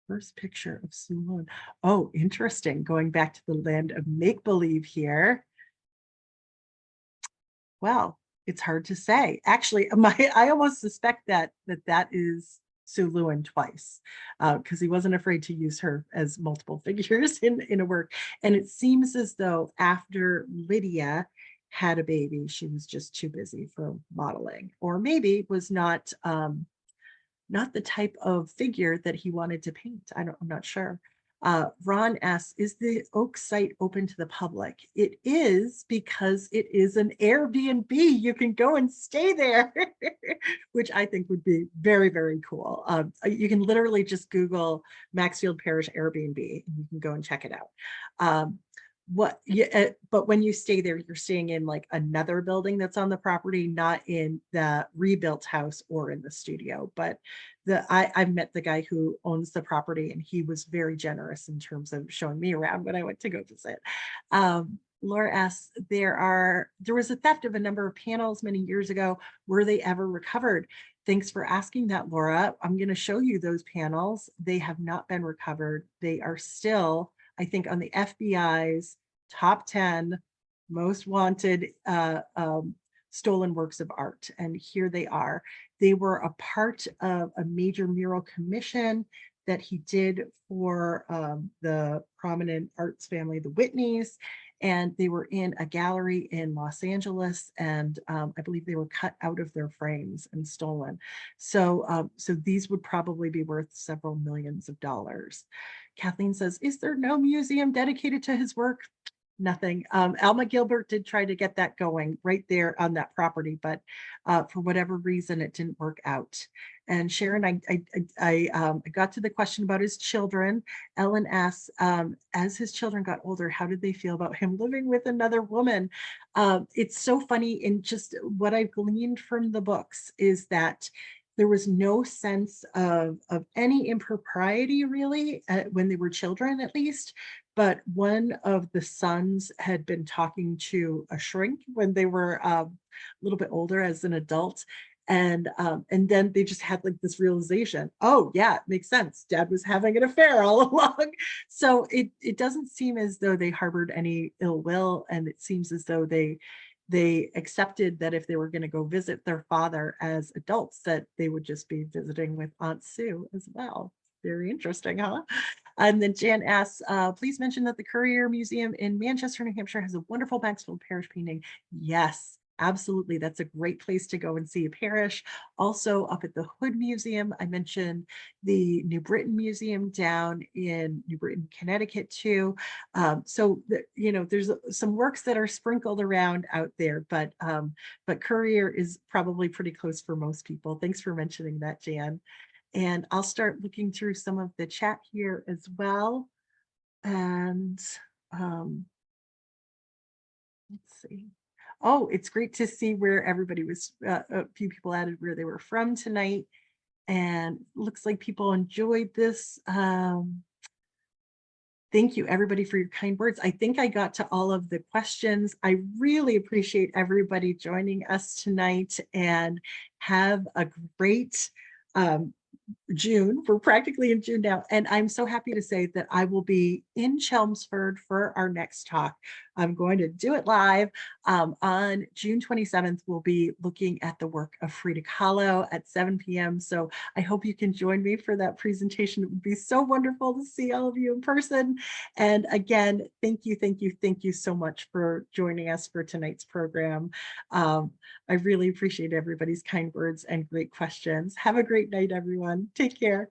First picture of Sue Lewin. Oh, interesting. Going back to the land of make-believe here. Well, it's hard to say. Actually, I almost suspect that is Sue Lewin twice because he wasn't afraid to use her as multiple figures in a work. And it seems as though after Lydia had a baby, she was just too busy for modeling, or maybe was not the type of figure that he wanted to paint. I'm not sure. Ron asks, is the Oak site open to the public? It is, because it is an Airbnb. You can go and stay there, which I think would be very, very cool. You can literally just Google Maxfield Parrish Airbnb and you can go and check it out. But when you stay there, you're staying in like another building that's on the property, not in the rebuilt house or in the studio. But I've met the guy who owns the property, and he was very generous in terms of showing me around when I went to go visit. Laura asks, there was a theft of a number of panels many years ago. Were they ever recovered? Thanks for asking that, Laura. I'm going to show you those panels. They have not been recovered. They are still, I think, on the FBI's top 10 most wanted stolen works of art. And here they are. They were a part of a major mural commission that he did for the prominent arts family, the Whitneys. And they were in a gallery in Los Angeles, and I believe they were cut out of their frames and stolen. So these would probably be worth several millions of dollars. Kathleen says, is there no museum dedicated to his work? Nothing. Alma Gilbert did try to get that going right there on that property, but for whatever reason, it didn't work out. And Sharon, I got to the question about his children. Ellen asks, as his children got older, how did they feel about him living with another woman? It's so funny, and just what I've gleaned from the books is that there was no sense of any impropriety really when they were children, at least. But one of the sons had been talking to a shrink when they were a little bit older as an adult. And then they just had like this realization, oh yeah, it makes sense. Dad was having an affair all along. So it doesn't seem as though they harbored any ill will. And it seems as though they accepted that if they were going to go visit their father as adults, that they would just be visiting with Aunt Sue as well. Very interesting, huh? And then Jan asks, please mention that the Currier Museum in Manchester, New Hampshire has a wonderful Maxfield Parrish painting. Yes, absolutely. That's a great place to go and see a parish. Also up at the Hood Museum, I mentioned the New Britain Museum down in New Britain, Connecticut too. There's some works that are sprinkled around out there, but Currier is probably pretty close for most people. Thanks for mentioning that, Jan. And I'll start looking through some of the chat here as well. And let's see. Oh, it's great to see where everybody was, a few people added where they were from tonight. And looks like people enjoyed this. Thank you, everybody, for your kind words. I think I got to all of the questions. I really appreciate everybody joining us tonight, and have a great June. We're practically in June now, and I'm so happy to say that I will be in Chelmsford for our next talk. I'm going to do it live on June 27th. We'll be looking at the work of Frida Kahlo at 7 p.m. So I hope you can join me for that presentation. It would be so wonderful to see all of you in person. And again, thank you so much for joining us for tonight's program. I really appreciate everybody's kind words and great questions. Have a great night, everyone. Take care.